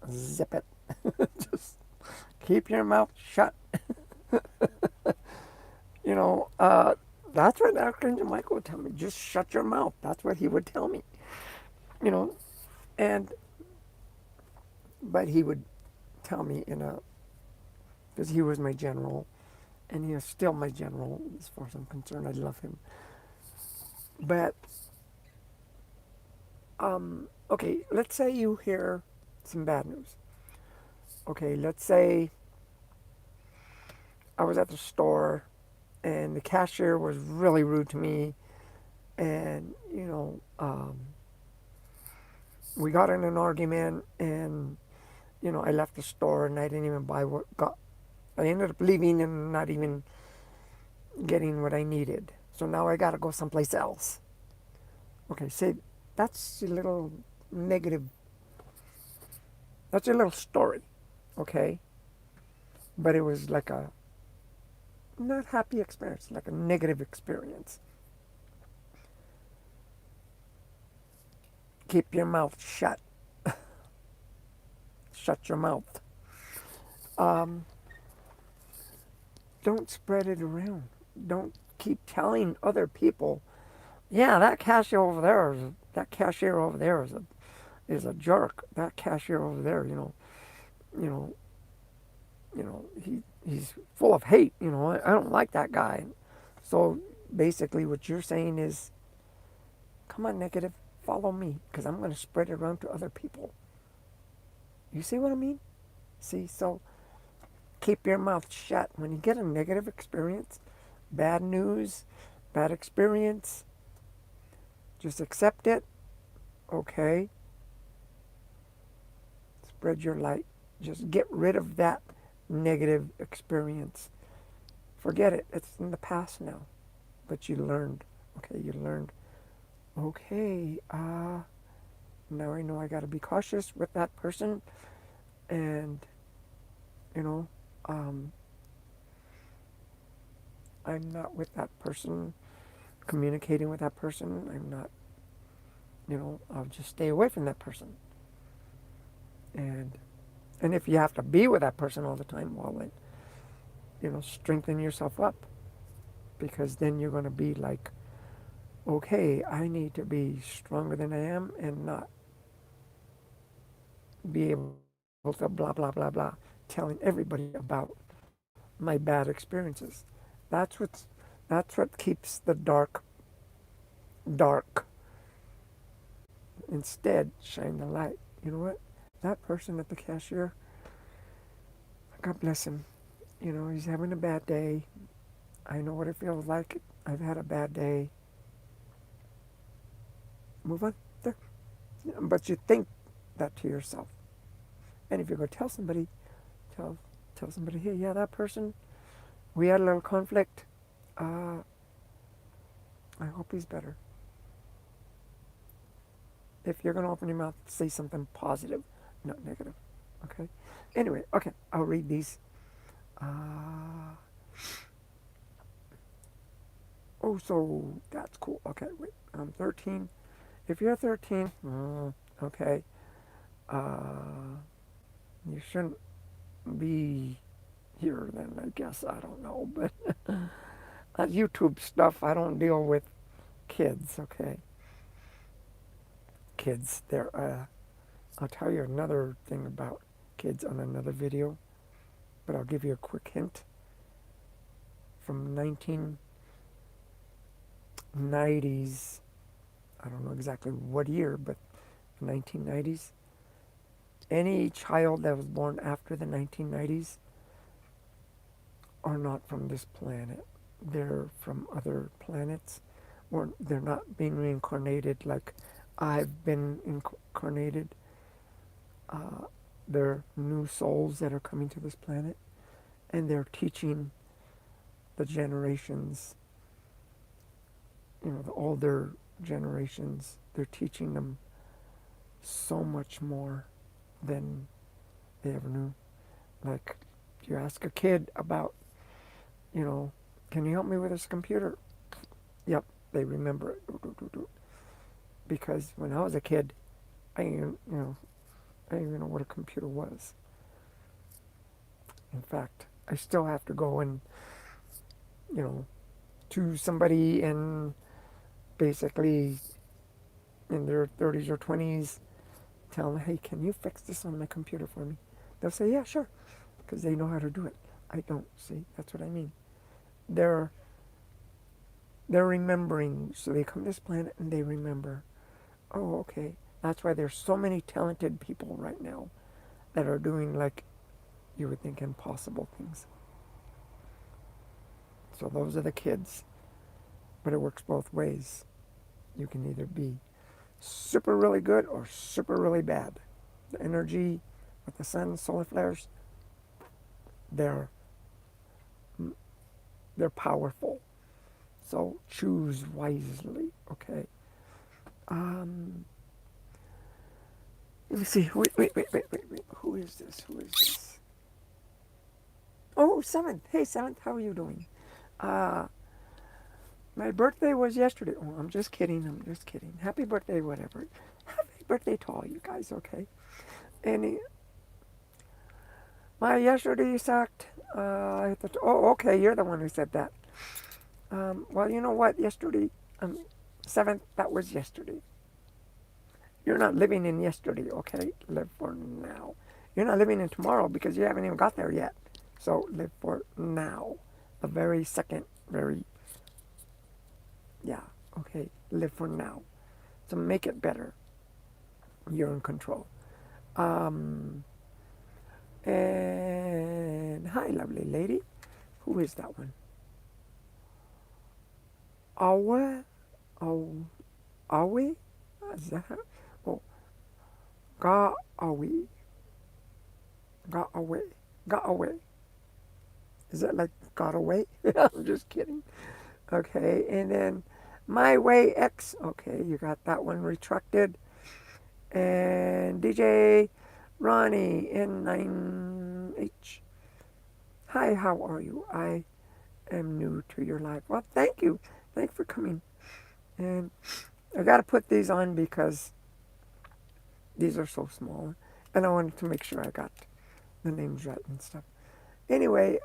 zip it. Just keep your mouth shut. You know, uh, that's what Archangel Michael would tell me. Just shut your mouth. That's what he would tell me. You know, and but he would tell me because he was my general, and he is still my general as far as I'm concerned. I love him. But okay, let's say you hear some bad news. Okay, let's say I was at the store and the cashier was really rude to me, and we got in an argument, and I left the store and I didn't even buy what got. I ended up leaving and not even getting what I needed. So now I got to go someplace else. Okay, say that's a little negative. That's a little story, okay? But it was like a not happy experience, like a negative experience. Keep your mouth shut. Shut your mouth. Um, don't spread it around. Don't keep telling other people, yeah, that cashier over there is a jerk. That cashier over there, you know, he's full of hate. I don't like that guy. So basically, what you're saying is, come on, negative, follow me, because I'm going to spread it around to other people. You see what I mean? See, so keep your mouth shut. When you get a negative experience, bad news, bad experience, just accept it. Okay. Spread your light. Just get rid of that negative experience. Forget it. It's in the past now. But you learned. Okay, you learned. Okay, now I know I got to be cautious with that person. And, you know, um, I'm not with that person, communicating with that person. I'm not, I'll just stay away from that person. And and if you have to be with that person all the time, well then, strengthen yourself up, because then you're going to be like, okay, I need to be stronger than I am and not be able to blah blah blah blah, telling everybody about my bad experiences. That's what's that's what keeps the dark dark. Instead, shine the light. You know what? That person at the cashier, God bless him. He's having a bad day. I know what it feels like. I've had a bad day. Move on. There. But you think that to yourself. And if you go tell somebody, tell tell somebody, hey, yeah, that person, we had a little conflict. Uh, I hope he's better. If you're going to open your mouth, say something positive, not negative. Okay? Anyway, okay, I'll read these. Uh, oh, so that's cool. Okay, wait. I'm 13. If you're 13, okay, uh, you shouldn't be here then, I guess. I don't know. But YouTube stuff, I don't deal with kids, okay? Kids, I'll tell you another thing about kids on another video, but I'll give you a quick hint. From 1990s, I don't know exactly what year, but 1990s, any child that was born after the 1990s are not from this planet. They're from other planets, or they're not being reincarnated like I've been incarnated. They're new souls that are coming to this planet, and they're teaching the generations, the older generations, they're teaching them so much more than they ever knew. Like, you ask a kid about, can you help me with this computer? Yep, they remember it. Because when I was a kid, I didn't even know what a computer was. In fact, I still have to go and, to somebody and basically in their 30s or 20s, tell them, hey, can you fix this on my computer for me? They'll say, yeah, sure, because they know how to do it. I don't, see, that's what I mean. They're remembering, so they come to this planet and they remember, oh, okay, that's why there's so many talented people right now that are doing, like, you would think impossible things. So those are the kids, but it works both ways. You can either be super really good or super really bad. The energy with the sun, solar flares, they're powerful. So choose wisely, okay? Let me see. Wait. Who is this? Oh, Seventh. Hey, Seventh, how are you doing? Uh, my birthday was yesterday. Oh, I'm just kidding. Happy birthday, whatever. Happy birthday to all you guys, okay? And my yesterday sucked. Oh, okay, you're the one who said that. Well, you know what? Yesterday, 7th, that was yesterday. You're not living in yesterday, okay? Live for now. You're not living in tomorrow because you haven't even got there yet. So live for now. The very second, okay? Live for now. So make it better. You're in control. And hi, lovely lady. Who is that one? Awe? Oh, Awe? Is that her? Oh, Ga Awe. Got away. Got away. Is that like got away? I'm just kidding. Okay, and then My Way X. Okay, you got that one retracted. And DJ Ronnie N9H. Hi, how are you? I am new to your life. Well, thank you. Thanks for coming. And I got to put these on because these are so small. And I wanted to make sure I got the names right and stuff. Anyway,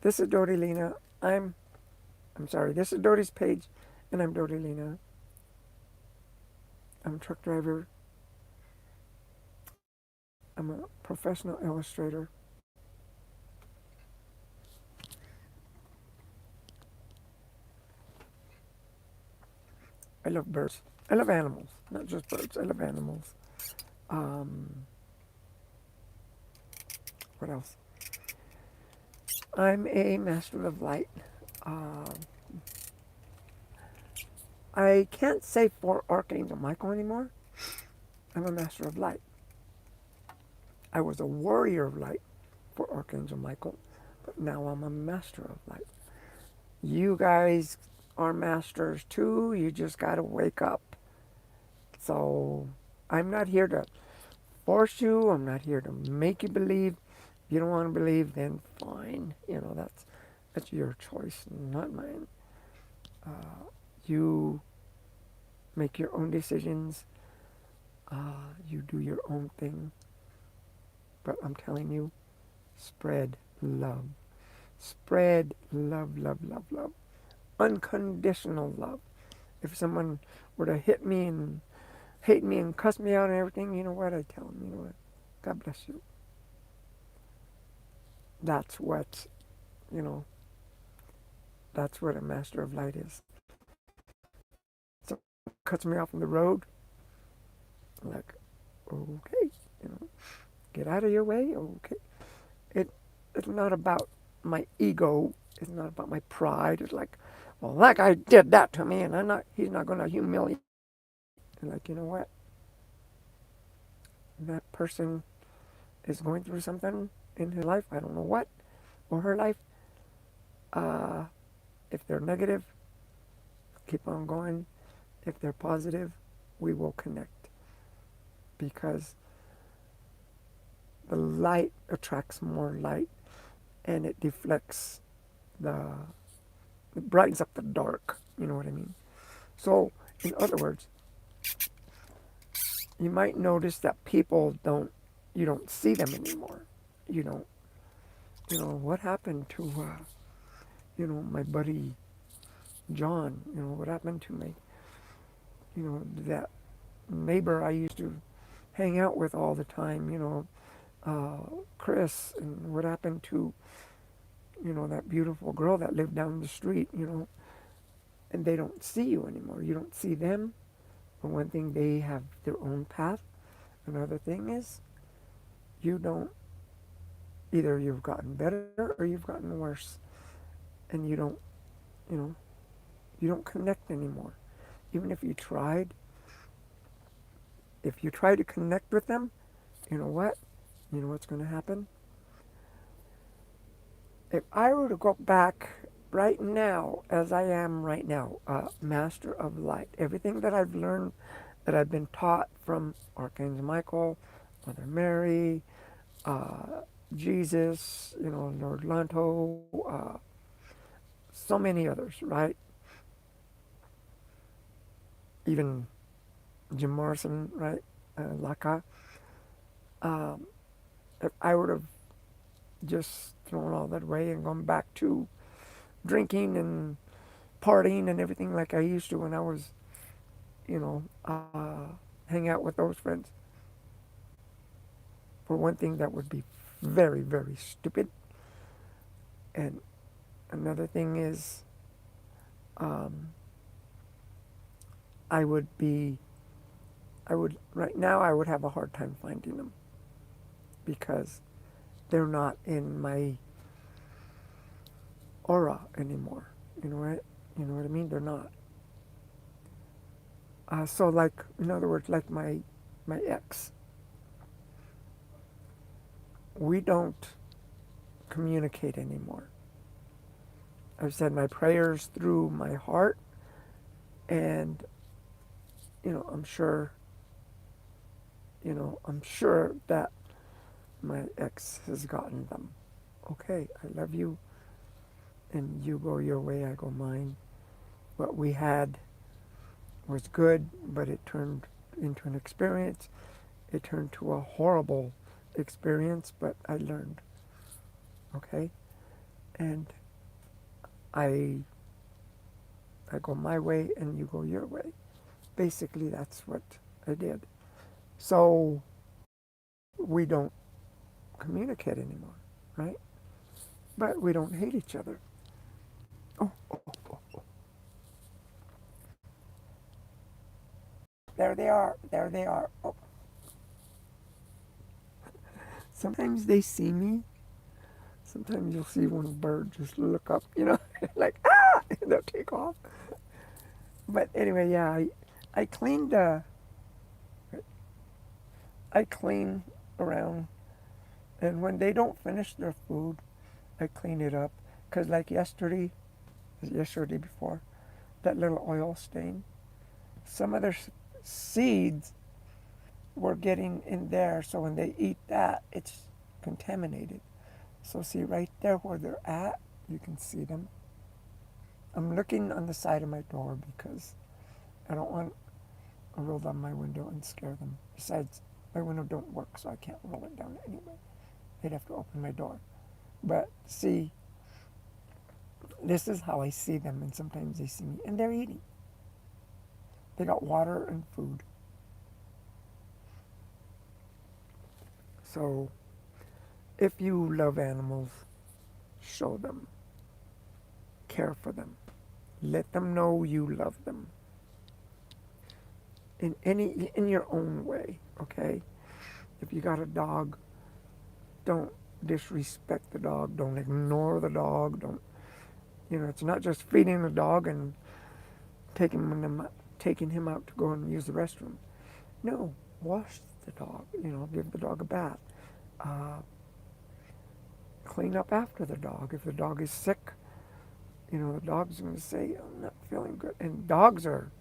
this is Dodi Lena. I'm sorry, this is Dodi's page, and I'm Dodi Lena. I'm a truck driver. I'm a professional illustrator. I love birds. I love animals, not just birds. I love animals. What else? I'm a master of light. I can't say for Archangel Michael anymore. I'm a master of light. I was a warrior of light for Archangel Michael, but now I'm a master of light. You guys are masters too. You just got to wake up. So I'm not here to force you. I'm not here to make you believe. If you don't want to believe, then fine. That's your choice, not mine. You make your own decisions. You do your own thing. But I'm telling you, spread love. Spread love, love, love, love. Unconditional love. If someone were to hit me and hate me and cuss me out and everything, you know what? I tell them, you know what? God bless you. That's what, you know, that's what a master of light is. So cuts me off on the road, like, okay, you know, get out of your way, okay. It, it's not about my ego. It's not about my pride. It's like, well, that guy did that to me, and he's not going to humiliate. And like, you know what? That person is going through something in his life. I don't know what, or her life. Uh, if they're negative, keep on going. If they're positive, we will connect, because the light attracts more light, and it deflects the, it brightens up the dark. You know what I mean? So, in other words, you might notice that you don't see them anymore. You don't, what happened to, my buddy John? What happened to that neighbor I used to hang out with all the time, Chris, and what happened to, that beautiful girl that lived down the street, and they don't see you anymore. You don't see them. For one thing, they have their own path. Another thing is, you don't, either you've gotten better or you've gotten worse. And you know, you don't connect anymore. Even if you try to connect with them, you know what? You know what's going to happen? If I were to go back right now, as I am right now, master of light, everything that I've learned, that I've been taught from Archangel Michael, Mother Mary, uh, Jesus, Lord Lanto, so many others, right? Even Jim Morrison, right? Laka. Um, if I would have just thrown all that away and gone back to drinking and partying and everything like I used to when I was, hang out with those friends. For one thing, that would be very, very stupid. And another thing is, um, I would be, right now, I would have a hard time finding them, because they're not in my aura anymore. You know what I mean? They're not. So, like, in other words, like my ex, we don't communicate anymore. I've said my prayers through my heart, and I'm sure that my ex has gotten them. Okay, I love you, and you go your way, I go mine. What we had was good, but it turned into an experience. It turned to a horrible experience, but I learned. Okay, and I I go my way and you go your way. Basically, that's what I did. So we don't communicate anymore, right? But we don't hate each other. Oh, oh, oh, oh. There they are. There they are. Oh. Sometimes they see me. Sometimes you'll see one bird just look up, like, ah, and they'll take off. But anyway, yeah, I cleaned, I clean around. And when they don't finish their food, I clean it up. Because like yesterday before, that little oil stain, some of their seeds were getting in there. So when they eat that, it's contaminated. So see right there where they're at, you can see them. I'm looking on the side of my door because I don't want to roll down my window and scare them. Besides, my window don't work, so I can't roll it down anyway. I'd have to open my door. But see, this is how I see them, and sometimes they see me, and they're eating. They got water and food. So, if you love animals, show them, care for them, let them know you love them in your own way. Okay, if you got a dog, don't disrespect the dog. Don't ignore the dog. Don't it's not just feeding the dog and taking him out to go and use the restroom. No, wash the dog. Give the dog a bath. Uh, Clean up after the dog. If the dog is sick, the dog's going to say, "I'm not feeling good." And dogs are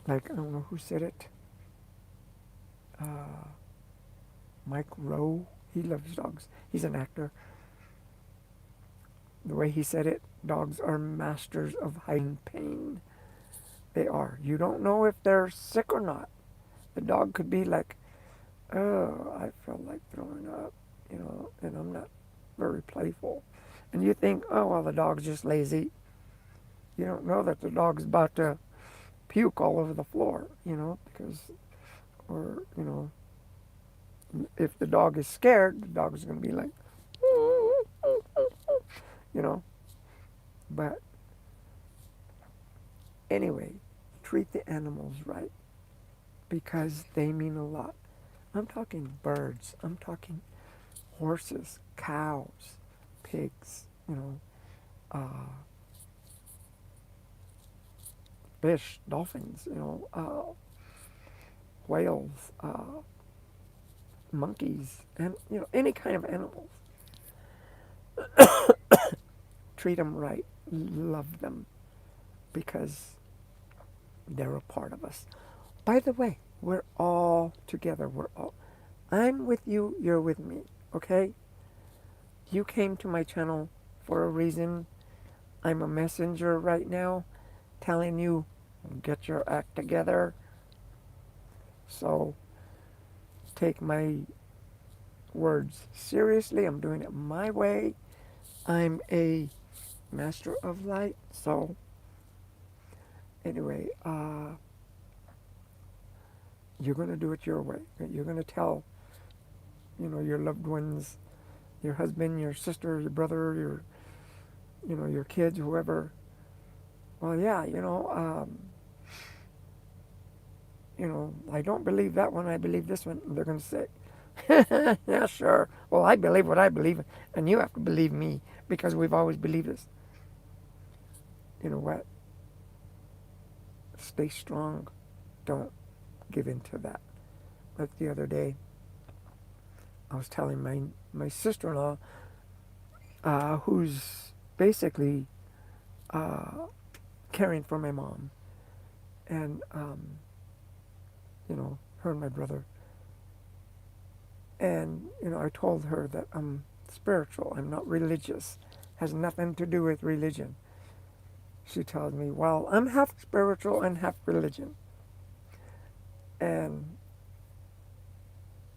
like, I don't know who said it. Uh, Mike Rowe. He loves dogs. He's an actor. The way he said it, dogs are masters of hiding pain. They are. You don't know if they're sick or not. The dog could be like, "Oh, I feel like throwing up," and I'm not very playful. And you think, "Oh, well, the dog's just lazy." You don't know that the dog's about to puke all over the floor, because, or, if the dog is scared, the dog is going to be like, you know. But anyway, treat the animals right because they mean a lot. I'm talking birds. I'm talking horses, cows, pigs, fish, dolphins, whales, monkeys, and any kind of animals. Treat them right, love them, because they're a part of us. By the way, we're all together. I'm with you, you're with me, okay? You came to my channel for a reason. I'm a messenger right now telling you, get your act together. So take my words seriously. I'm doing it my way. I'm a master of light. So anyway, you're going to do it your way. You're going to tell, your loved ones, your husband, your sister, your brother, your kids, whoever. Well, yeah, I don't believe that one. I believe this one. And they're going to say, yeah, sure. Well, I believe what I believe, and you have to believe me because we've always believed this. You know what? Stay strong. Don't give in to that. Like the other day, I was telling my sister-in-law, who's basically caring for my mom, and her and my brother. And I told her that I'm spiritual. I'm not religious. Has nothing to do with religion. She tells me, "Well, I'm half spiritual and half religion." And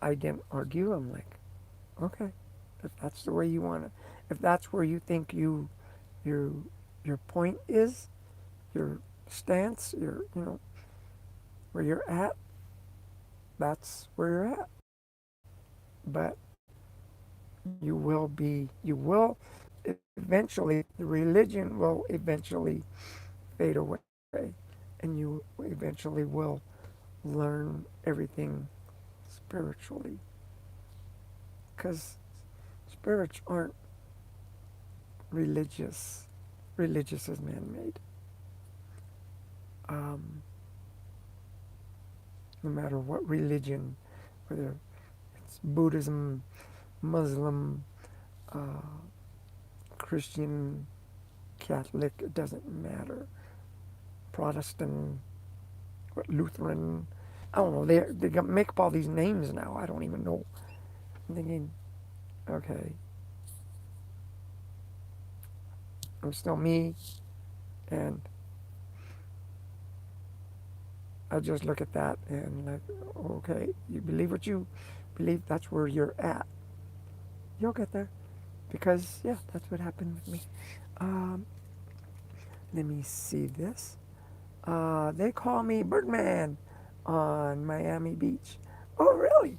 I didn't argue. I'm like, okay, if that's the way you want it, if that's where you think your your point is, your stance, where you're at, that's where you're at. But you will eventually, the religion will eventually fade away, and you eventually will learn everything spiritually, because spirits aren't religious. Religious is man-made. Um, no matter what religion, whether it's Buddhism, Muslim, Christian, Catholic, it doesn't matter. Protestant, Lutheran. I don't know. They make up all these names now. I don't even know. I'm thinking, okay, I'm still me, and I just look at that and like, okay, you believe what you believe. That's where you're at. You'll get there, because yeah, that's what happened with me. Um, Let me see this. They call me Birdman on Miami Beach. Oh, really?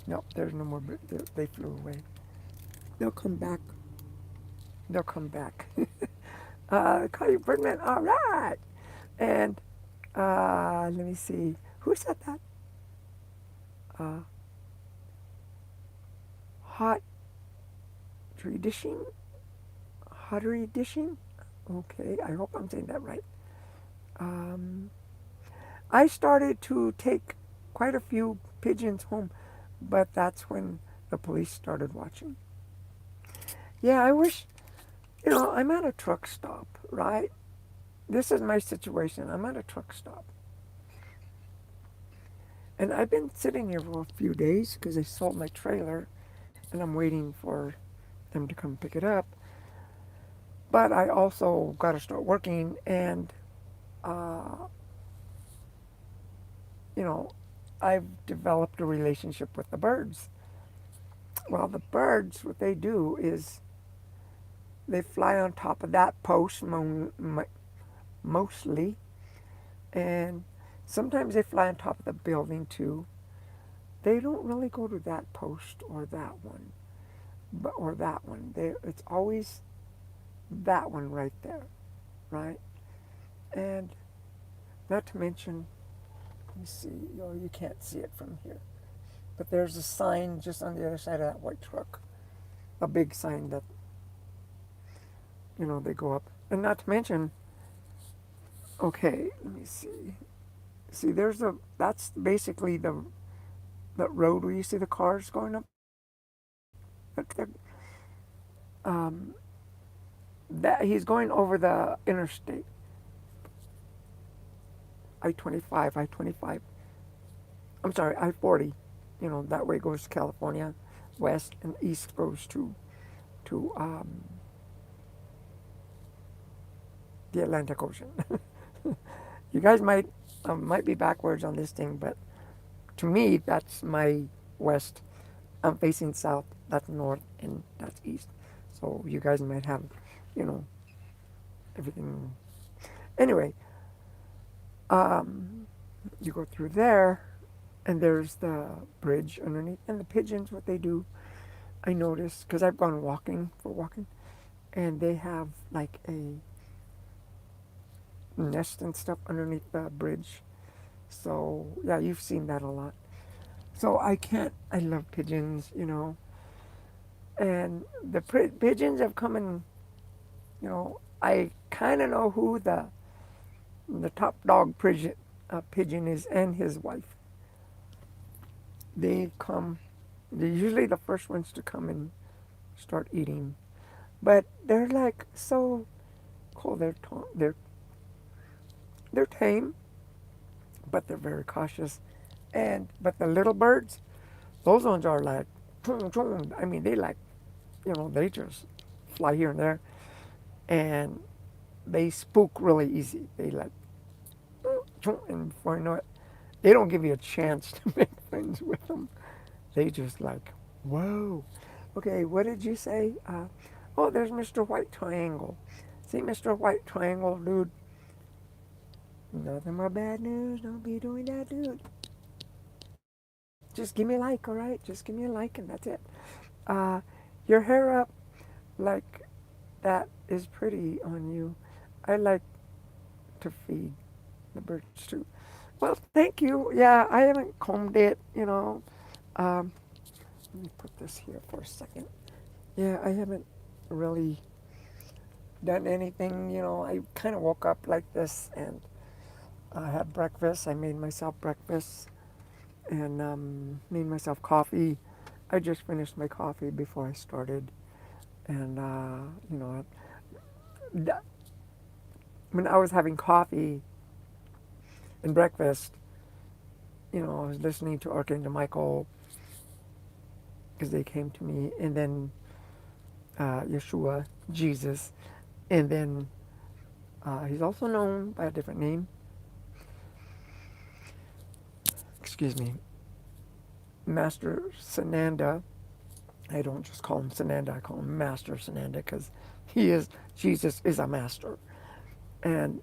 No, there's no more. They flew away. They'll come back. They'll come back. Call you Birdman. All right. And let me see. Who said that? Uh, hot tree dishing? Hottery dishing? Okay, I hope I'm saying that right. Um, I started to take quite a few pigeons home, but that's when the police started watching. Yeah, I wish, I'm at a truck stop, right? This is my situation. I'm at a truck stop. And I've been sitting here for a few days because I sold my trailer and I'm waiting for them to come pick it up. But I also got to start working, and, uh, you know, I've developed a relationship with the birds. Well, the birds, what they do is they fly on top of that post mostly, and sometimes they fly on top of the building too. They don't really go to that post or that one, but or that one. It's always that one right there, right? And not to mention, let me see. Oh, you can't see it from here, but there's a sign just on the other side of that white truck, a big sign that they go up. And not to mention, okay, let me see. See, that's basically the road where you see the cars going up. Um, that he's going over the interstate, I 25. I'm sorry, I 40. That way goes to California, west, and east goes to the Atlantic Ocean. You guys might be backwards on this thing, but to me, that's my west. I'm facing south. That's north, and that's east. So you guys might have, you know, everything. Anyway, um, you go through there, and there's the bridge underneath, and the pigeons. What they do, I noticed because I've gone walking, and they have like a nest and stuff underneath the bridge. So yeah, you've seen that a lot. So I can't. I love pigeons, and the pigeons have come and I kind of know who the top dog pigeon is and his wife. They come. They're usually the first ones to come and start eating, but they're like so cool. They're tame, but they're very cautious. But the little birds, those ones are like, I mean, they like, they just fly here and there, and they spook really easy. They like, and before you know it, they don't give you a chance to make friends with them. They just like, whoa. Okay, what did you say? Oh, there's Mr. White Triangle. See, Mr. White Triangle, dude. Nothing but bad news. Don't be doing that, dude. Just give me a like, all right? Just give me a like, and that's it. Uh, your hair up like that is pretty on you. I like to feed the birds too. Well, thank you. Yeah, I haven't combed it. Um, Let me put this here for a second. Yeah, I haven't really done anything. I kind of woke up like this and I had breakfast. I made myself breakfast and made myself coffee. I just finished my coffee before I started, and you know, that, when I was having coffee and breakfast, you know, I was listening to Archangel Michael because they came to me, and then Yeshua, Jesus, and then he's also known by a different name. Excuse me, Master Sananda. I don't just call him Sananda, I call him Master Sananda because he is, Jesus is a master. And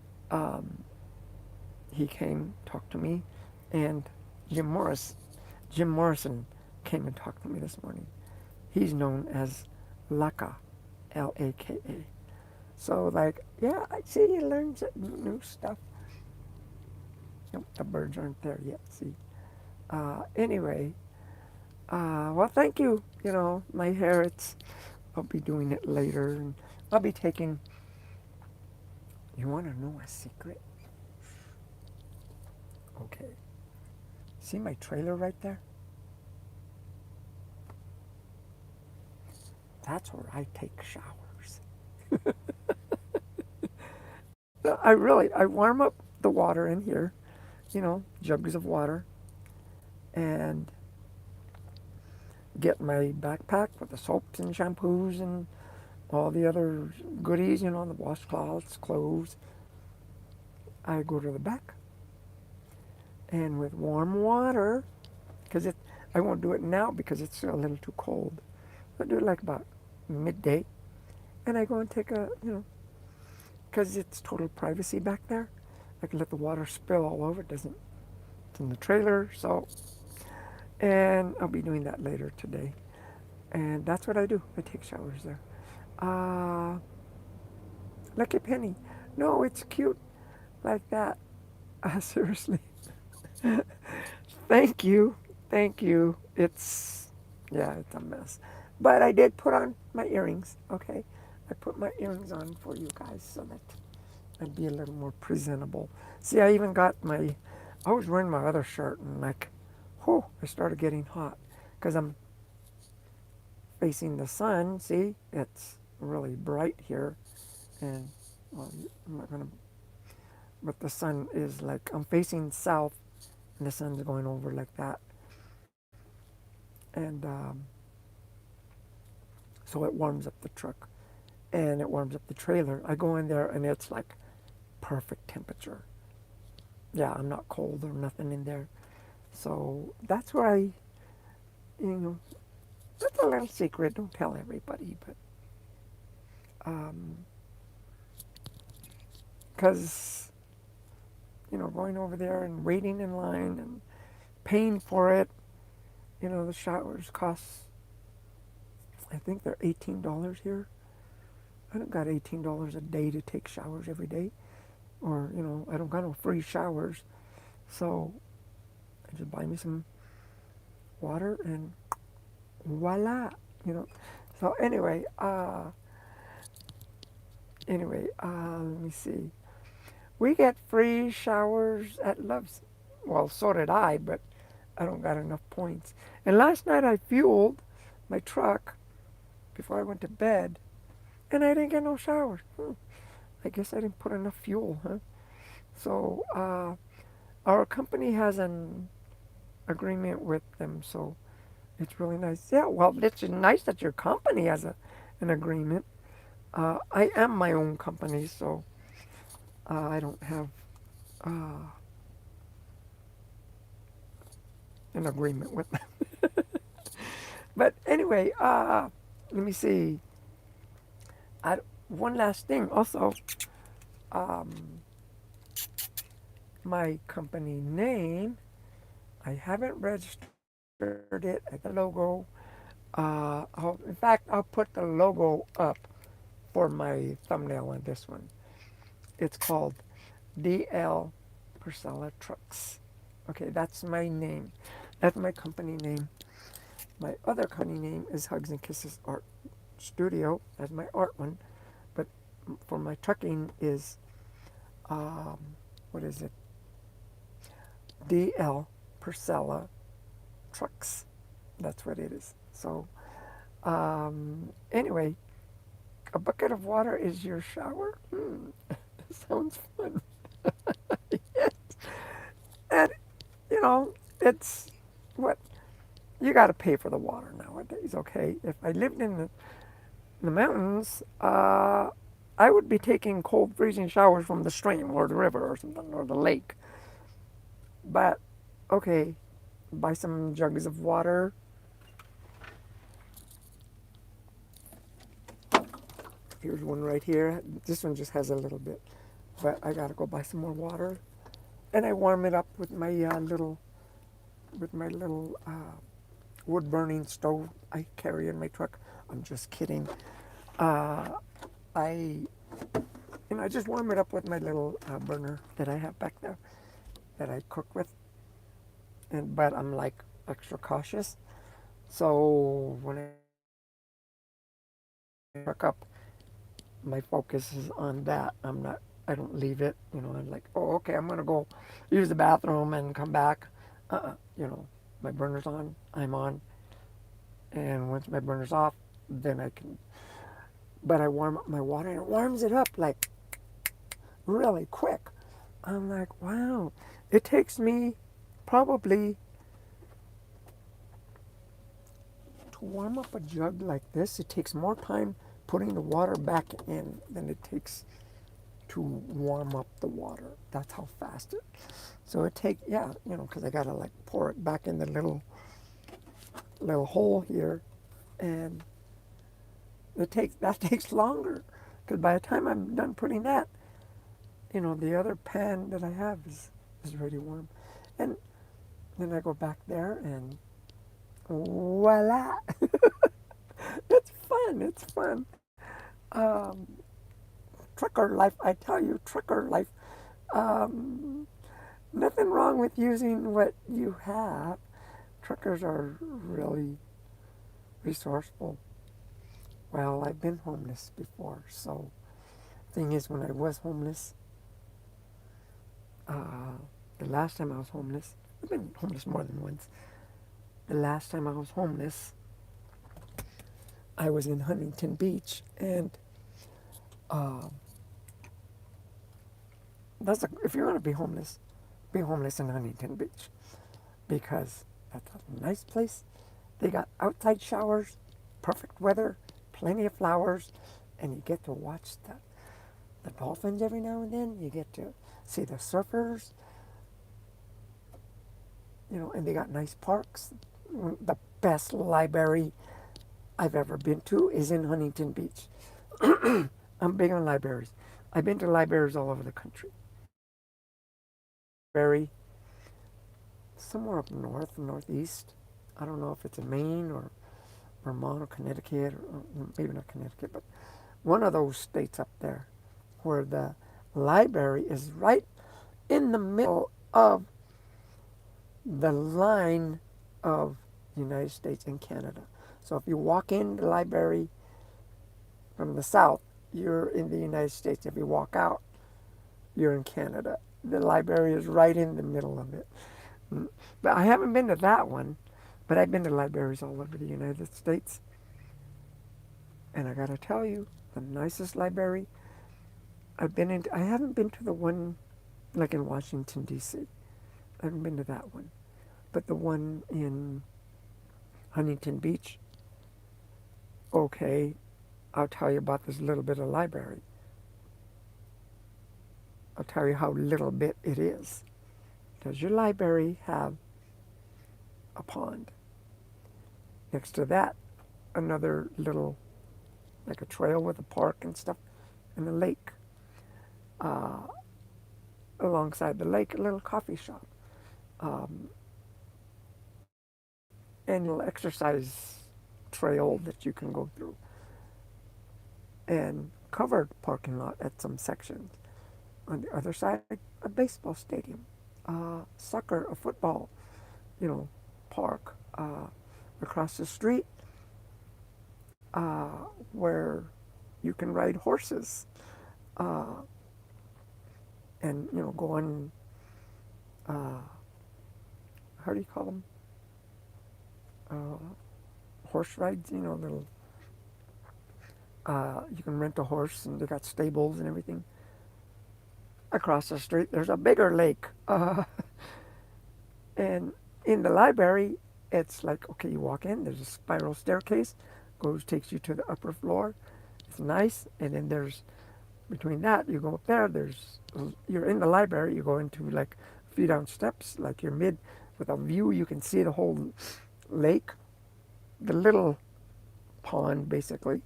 he came, talked to me, and Jim Morris, Jim Morrison came and talked to me this morning. He's known as Laka, Laka. So like, yeah, I see you learn new stuff. Nope, the birds aren't there yet, see. Anyway, well, thank you. You know, my hair, I'll be doing it later, and I'll be taking, you want to know a secret? Okay. See my trailer right there? That's where I take showers. I warm up the water in here, you know, jugs of water, and get my backpack with the soaps and shampoos and all the other goodies, you know, the washcloths, clothes. I go to the back, and with warm water, because I won't do it now because it's a little too cold. I'll do it like about midday, and I go and take a, you know, because it's total privacy back there. I can let the water spill all over. It doesn't. It's in the trailer, so. And I'll be doing that later today. And that's what I do. I take showers there. Uh, Lucky Penny. No, it's cute like that. Seriously. Thank you. Thank you. Yeah, it's a mess. But I did put on my earrings, okay? I put my earrings on for you guys so that I'd be a little more presentable. See, I was wearing my other shirt and like, whew, I started getting hot because I'm facing the sun. See, it's really bright here. And, well, I'm not going to, but the sun is like, I'm facing south and the sun's going over like that. And so it warms up the truck and it warms up the trailer. I go in there and it's like perfect temperature. Yeah, I'm not cold or nothing in there. So that's where you know, that's a little secret. Don't tell everybody, but because you know, going over there and waiting in line and paying for it, you know, the showers cost. I think they're $18 here. I don't got $18 a day to take showers every day, or you know, I don't got no free showers. So I just buy me some water and voila, you know. So let me see. We get free showers at Love's. Well, so did I, but I don't got enough points. And last night I fueled my truck before I went to bed, and I didn't get no showers. I guess I didn't put enough fuel, huh? So our company has an agreement with them, so it's really nice. Yeah, well, it's nice that your company has an agreement. I am my own company, so I don't have uh, an agreement with them. But anyway, let me see. I, one last thing. Also, um, my company name, I haven't registered it at the logo. In fact, I'll put the logo up for my thumbnail on this one. It's called DL Priscilla Trucks. Okay, that's my name. That's my company name. My other company name is Hugs and Kisses Art Studio. That's my art one. But for my trucking is, um, what is it? DL Priscilla Trucks. That's what it is. So, anyway, a bucket of water is your shower? Sounds fun. And, you know, it's what you got to pay for the water nowadays, okay? If I lived in the mountains, I would be taking cold, freezing showers from the stream or the river or something or the lake. But, okay, buy some jugs of water. Here's one right here. This one just has a little bit, but I gotta go buy some more water, and I warm it up with my wood burning stove I carry in my truck. I'm just kidding. Uh, I I just warm it up with my little burner that I have back there that I cook with, and but I'm like extra cautious. So when I cook up, my focus is on that. I don't leave it. I'm like, oh, okay, I'm gonna go use the bathroom and come back. You know, my burner's on. I'm on, and once my burner's off, then I can. But I warm up my water, and it warms it up like really quick. I'm like, wow. It takes me probably to warm up a jug like this. It takes more time putting the water back in than it takes to warm up the water. That's how fast it. So it take yeah, because I gotta like pour it back in the little hole here, and that takes longer, because by the time I'm done putting that, the other pan that I have is already warm, and then I go back there and voila, it's fun. It's fun. Um, Trucker life, I tell you, trucker life. Um, Nothing wrong with using what you have. Truckers are really resourceful. Well, I've been homeless before, so thing is, when I was homeless, uh, the last time I was homeless, I've been homeless more than once. The last time I was homeless, I was in Huntington Beach, and uh, if you're gonna be homeless in Huntington Beach, because that's a nice place. They got outside showers, perfect weather, plenty of flowers, and you get to watch the dolphins every now and then. You get to see the surfers, and they got nice parks. The best library I've ever been to is in Huntington Beach. I'm big on libraries. I've been to libraries all over the country. Very somewhere up north, northeast. I don't know if it's in Maine or Vermont or Connecticut, or maybe not Connecticut, but one of those states up there, where the library is right in the middle of the line of the United States and Canada. So if you walk in the library from the south, you're in the United States. If you walk out, you're in Canada. The library is right in the middle of it. But I haven't been to that one, but I've been to libraries all over the United States. And I gotta tell you, the nicest library I've been in, I haven't been to the one like in Washington, D.C. I haven't been to that one. But the one in Huntington Beach, okay, I'll tell you about this little bit of library. I'll tell you how little bit it is. Does your library have a pond? Next to that, another little, like a trail with a park and stuff, and a lake. Uh, Alongside the lake, a little coffee shop. Um, Annual exercise trail that you can go through, and covered parking lot at some sections. On the other side, a baseball stadium, soccer, a football, you know, park. Across the street, uh, where you can ride horses, uh, and go on. Uh, how do you call them? Uh, horse rides, little, you can rent a horse and they got stables and everything. Across the street, there's a bigger lake. And in the library, it's like, okay, you walk in, there's a spiral staircase, takes you to the upper floor. It's nice. And then between that, you go up there, you're in the library, you go into like a few down steps, like you're with a view, you can see the whole lake, the little pond, basically.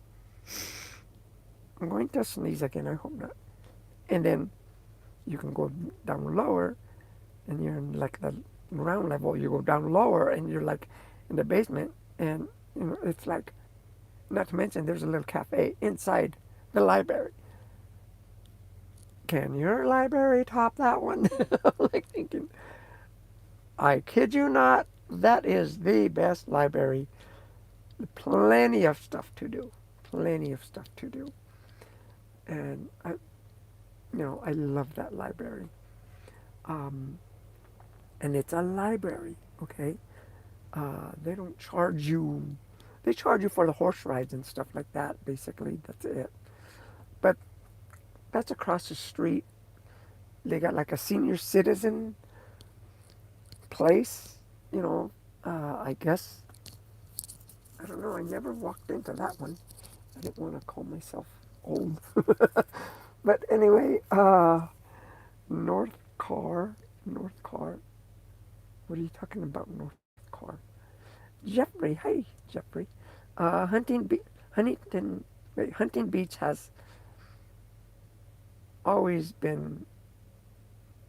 I'm going to sneeze again, I hope not. And then you can go down lower, and you're in like the ground level. You go down lower, and you're like in the basement, and it's like, not to mention there's a little cafe inside the library. Can your library top that one? I'm like thinking, I kid you not, that is the best library. Plenty of stuff to do. Plenty of stuff to do. And I love that library. Um, and it's a library, okay? They don't charge you. They charge you for the horse rides and stuff like that. Basically, that's it. But that's across the street. They got like a senior citizen place. I guess, I don't know. I never walked into that one. I didn't want to call myself old. But anyway, North Car, North Car. What are you talking about, North Car? Jeffrey, hey, Jeffrey. Hunting Beach has always been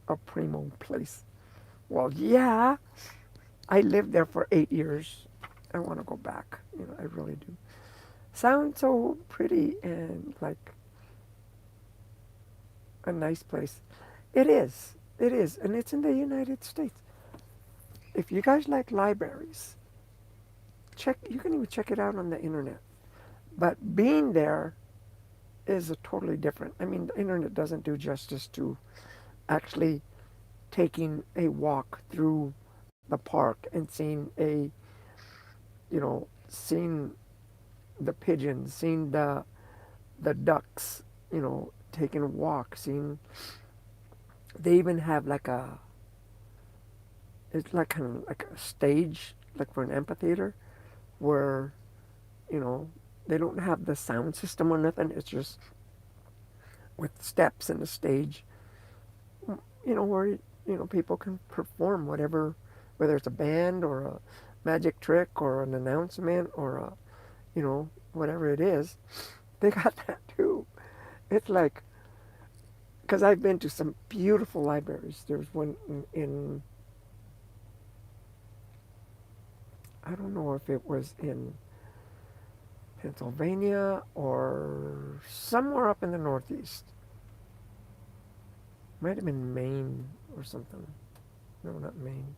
a primo place. Well, yeah, I lived there for 8 years. I want to go back. I really do. Sounds so pretty and like a nice place. It is. It is. And it's in the United States. If you guys like libraries, you can even check it out on the internet. But being there is a totally different. I mean, the internet doesn't do justice to actually taking a walk through the park and seeing the pigeons, seeing the ducks, taking a walk, seeing. They even have it's like kind of like a stage, like for an amphitheater, where you know they don't have the sound system or nothing. It's just with steps and a stage, where people can perform whatever, whether it's a band or a magic trick or an announcement or whatever it is. They got that too. It's like, because I've been to some beautiful libraries. There's one in I don't know if it was in Pennsylvania or somewhere up in the Northeast. Might have been Maine or something. No, not Maine.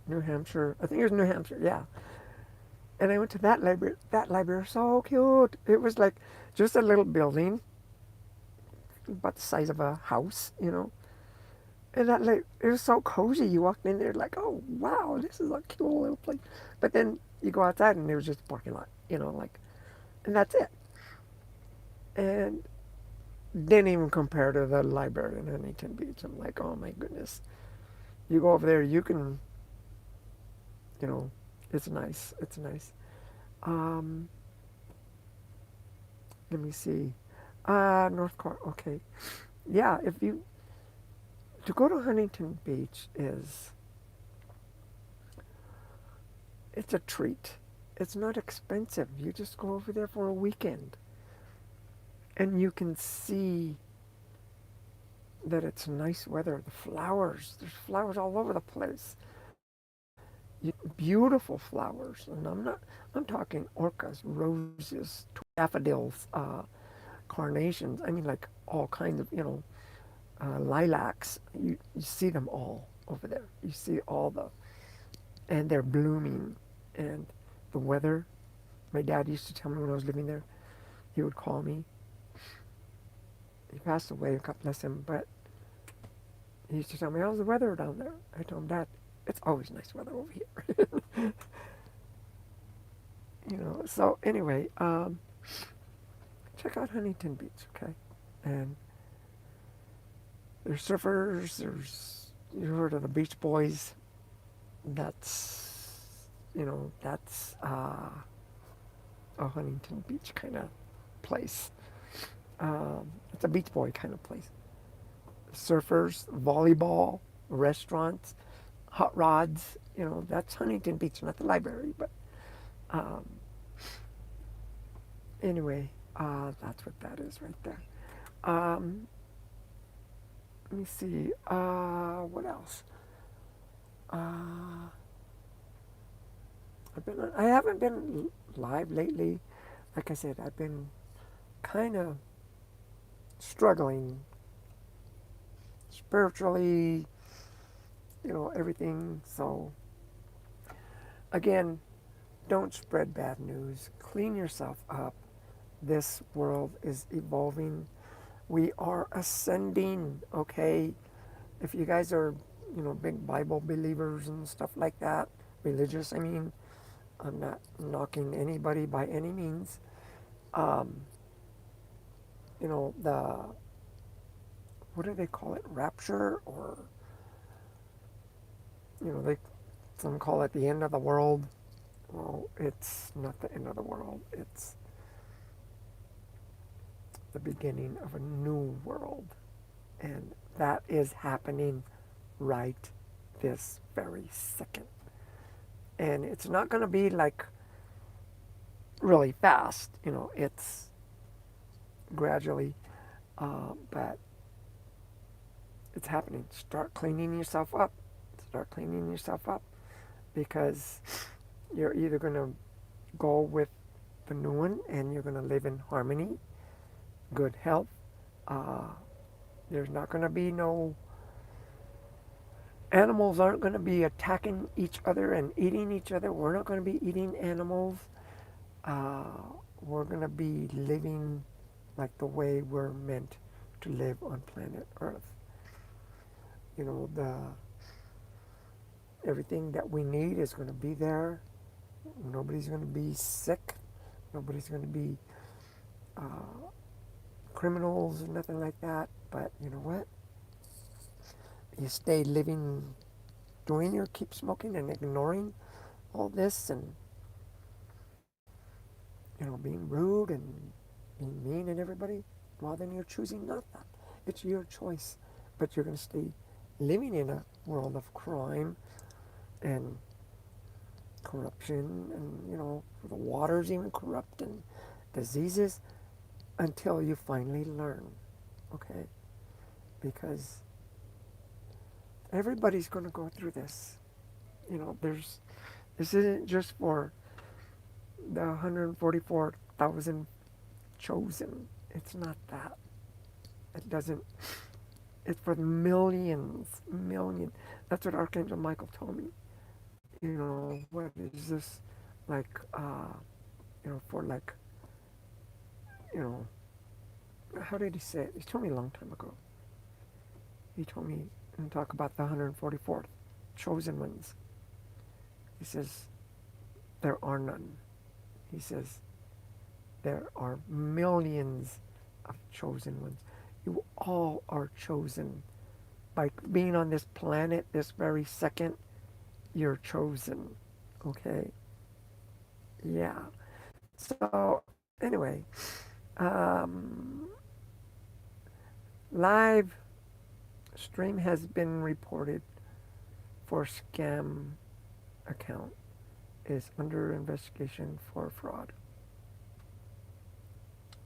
New Hampshire. I think it was New Hampshire. Yeah. And I went to that library. That library was so cute. It was like just a little building, about the size of a house. And it was so cozy. You walked in there like, oh wow, this is a cool little place. But then you go outside and it was just a parking lot, and that's it. And didn't even compare to the library in Huntington Beach. I'm like, oh my goodness. You go over there, you can, you know, it's nice. It's nice. Um, Let me see. North Car. Okay. Yeah, to go to Huntington Beach it's a treat. It's not expensive. You just go over there for a weekend. And you can see that it's nice weather. There's flowers all over the place. Beautiful flowers. And I'm talking orchis, roses, daffodils, carnations. I mean, like all kinds of, lilacs. You see them all over there. You see and they're blooming. And the weather, my dad used to tell me when I was living there, he would call me. He passed away, God bless him, but he used to tell me, how's the weather down there? I told him, Dad, it's always nice weather over here. So anyway, check out Huntington Beach, okay? And there's surfers. You heard of the Beach Boys? That's a Huntington Beach kind of place. It's a Beach Boy kind of place. Surfers, volleyball, restaurants, hot rods. That's Huntington Beach, not the library, but um, anyway, that's what that is right there. Um, Let me see. What else? Uh, I haven't been live lately. Like I said, I've been kind of struggling spiritually, everything. So, again, don't spread bad news. Clean yourself up. This world is evolving. We are ascending, okay? If you guys are, big Bible believers and stuff like that, religious, I mean, I'm not knocking anybody by any means. Um, the, what do they call it? Rapture? Or, they, some call it the end of the world. Well, it's not the end of the world. It's the beginning of a new world. And that is happening right this very second. And it's not going to be like really fast, it's gradually, but it's happening. Start cleaning yourself up. Start cleaning yourself up because you're either going to go with the new one and you're going to live in harmony, good health. Uh, there's not going to be no animals aren't going to be attacking each other and eating each other. We're not going to be eating animals. Uh, we're going to be living like the way we're meant to live on planet Earth. The everything that we need is going to be there. Nobody's going to be sick. Nobody's going to be uh, criminals or nothing like that. But you know what? You stay living, doing your keep smoking and ignoring all this and being rude and being mean and everybody, well then you're choosing not that. It's your choice. But you're going to stay living in a world of crime and corruption and, the water's even corrupt and diseases until you finally learn, okay? Because everybody's going to go through this. This isn't just for the 144,000 chosen. It's not that. It doesn't. It's for millions, million. That's what Archangel Michael told me. What is this like? For like, you know, how did he say it? He told me a long time ago. He told me and talk about the 144th chosen ones. He says there are none. He says there are millions of chosen ones. You all are chosen. By being on this planet this very second, you're chosen. Okay? Yeah. So, anyway, um, live stream has been reported for scam account is under investigation for fraud.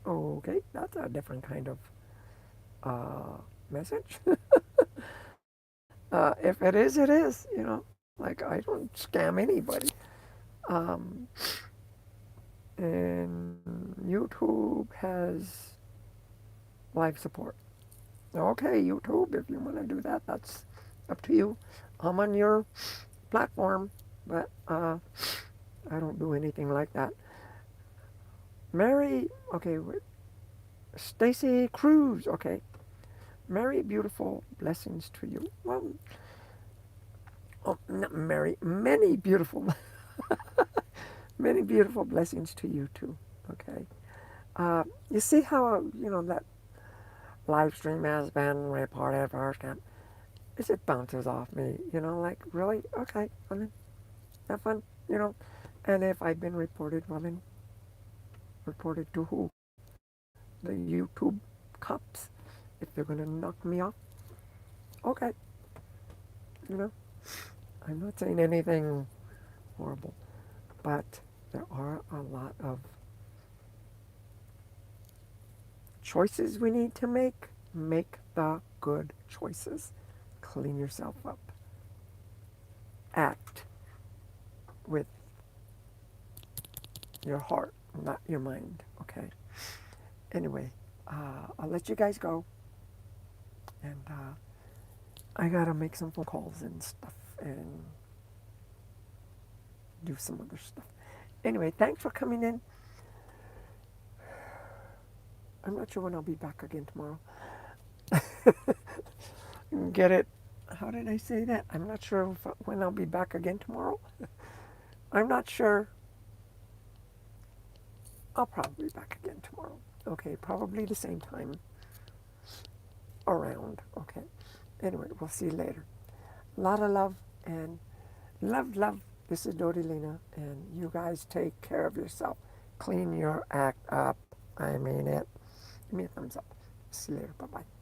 Okay, that's a different kind of message. If it is, it is. Like I don't scam anybody. Um, and YouTube has live support. Okay, YouTube, if you want to do that, that's up to you. I'm on your platform, but I don't do anything like that. Mary, okay, Stacy Cruz, okay. Mary, beautiful blessings to you. Well, oh, not Mary, many beautiful Many beautiful blessings to you too. Okay. You see how, that live stream has been reported first, and it just bounces off me, like, really? Okay, well then, have fun, And if I've been reported, well then, reported to who? The YouTube cops. If they're going to knock me off, okay, you know. I'm not saying anything horrible, but there are a lot of choices we need to make. Make the good choices. Clean yourself up. Act with your heart, not your mind, okay? Anyway, I'll let you guys go. And I gotta make some phone calls and stuff and do some other stuff. Anyway, thanks for coming in. I'm not sure when I'll be back again tomorrow. Get it? How did I say that? I'm not sure when I'll be back again tomorrow. I'm not sure. I'll probably be back again tomorrow. Okay, probably the same time around. Okay. Anyway, we'll see you later. A lot of love and love, love. This is Dodi Lena, and you guys take care of yourself. Clean your act up. I mean it. Give me a thumbs up. See you later. Bye bye.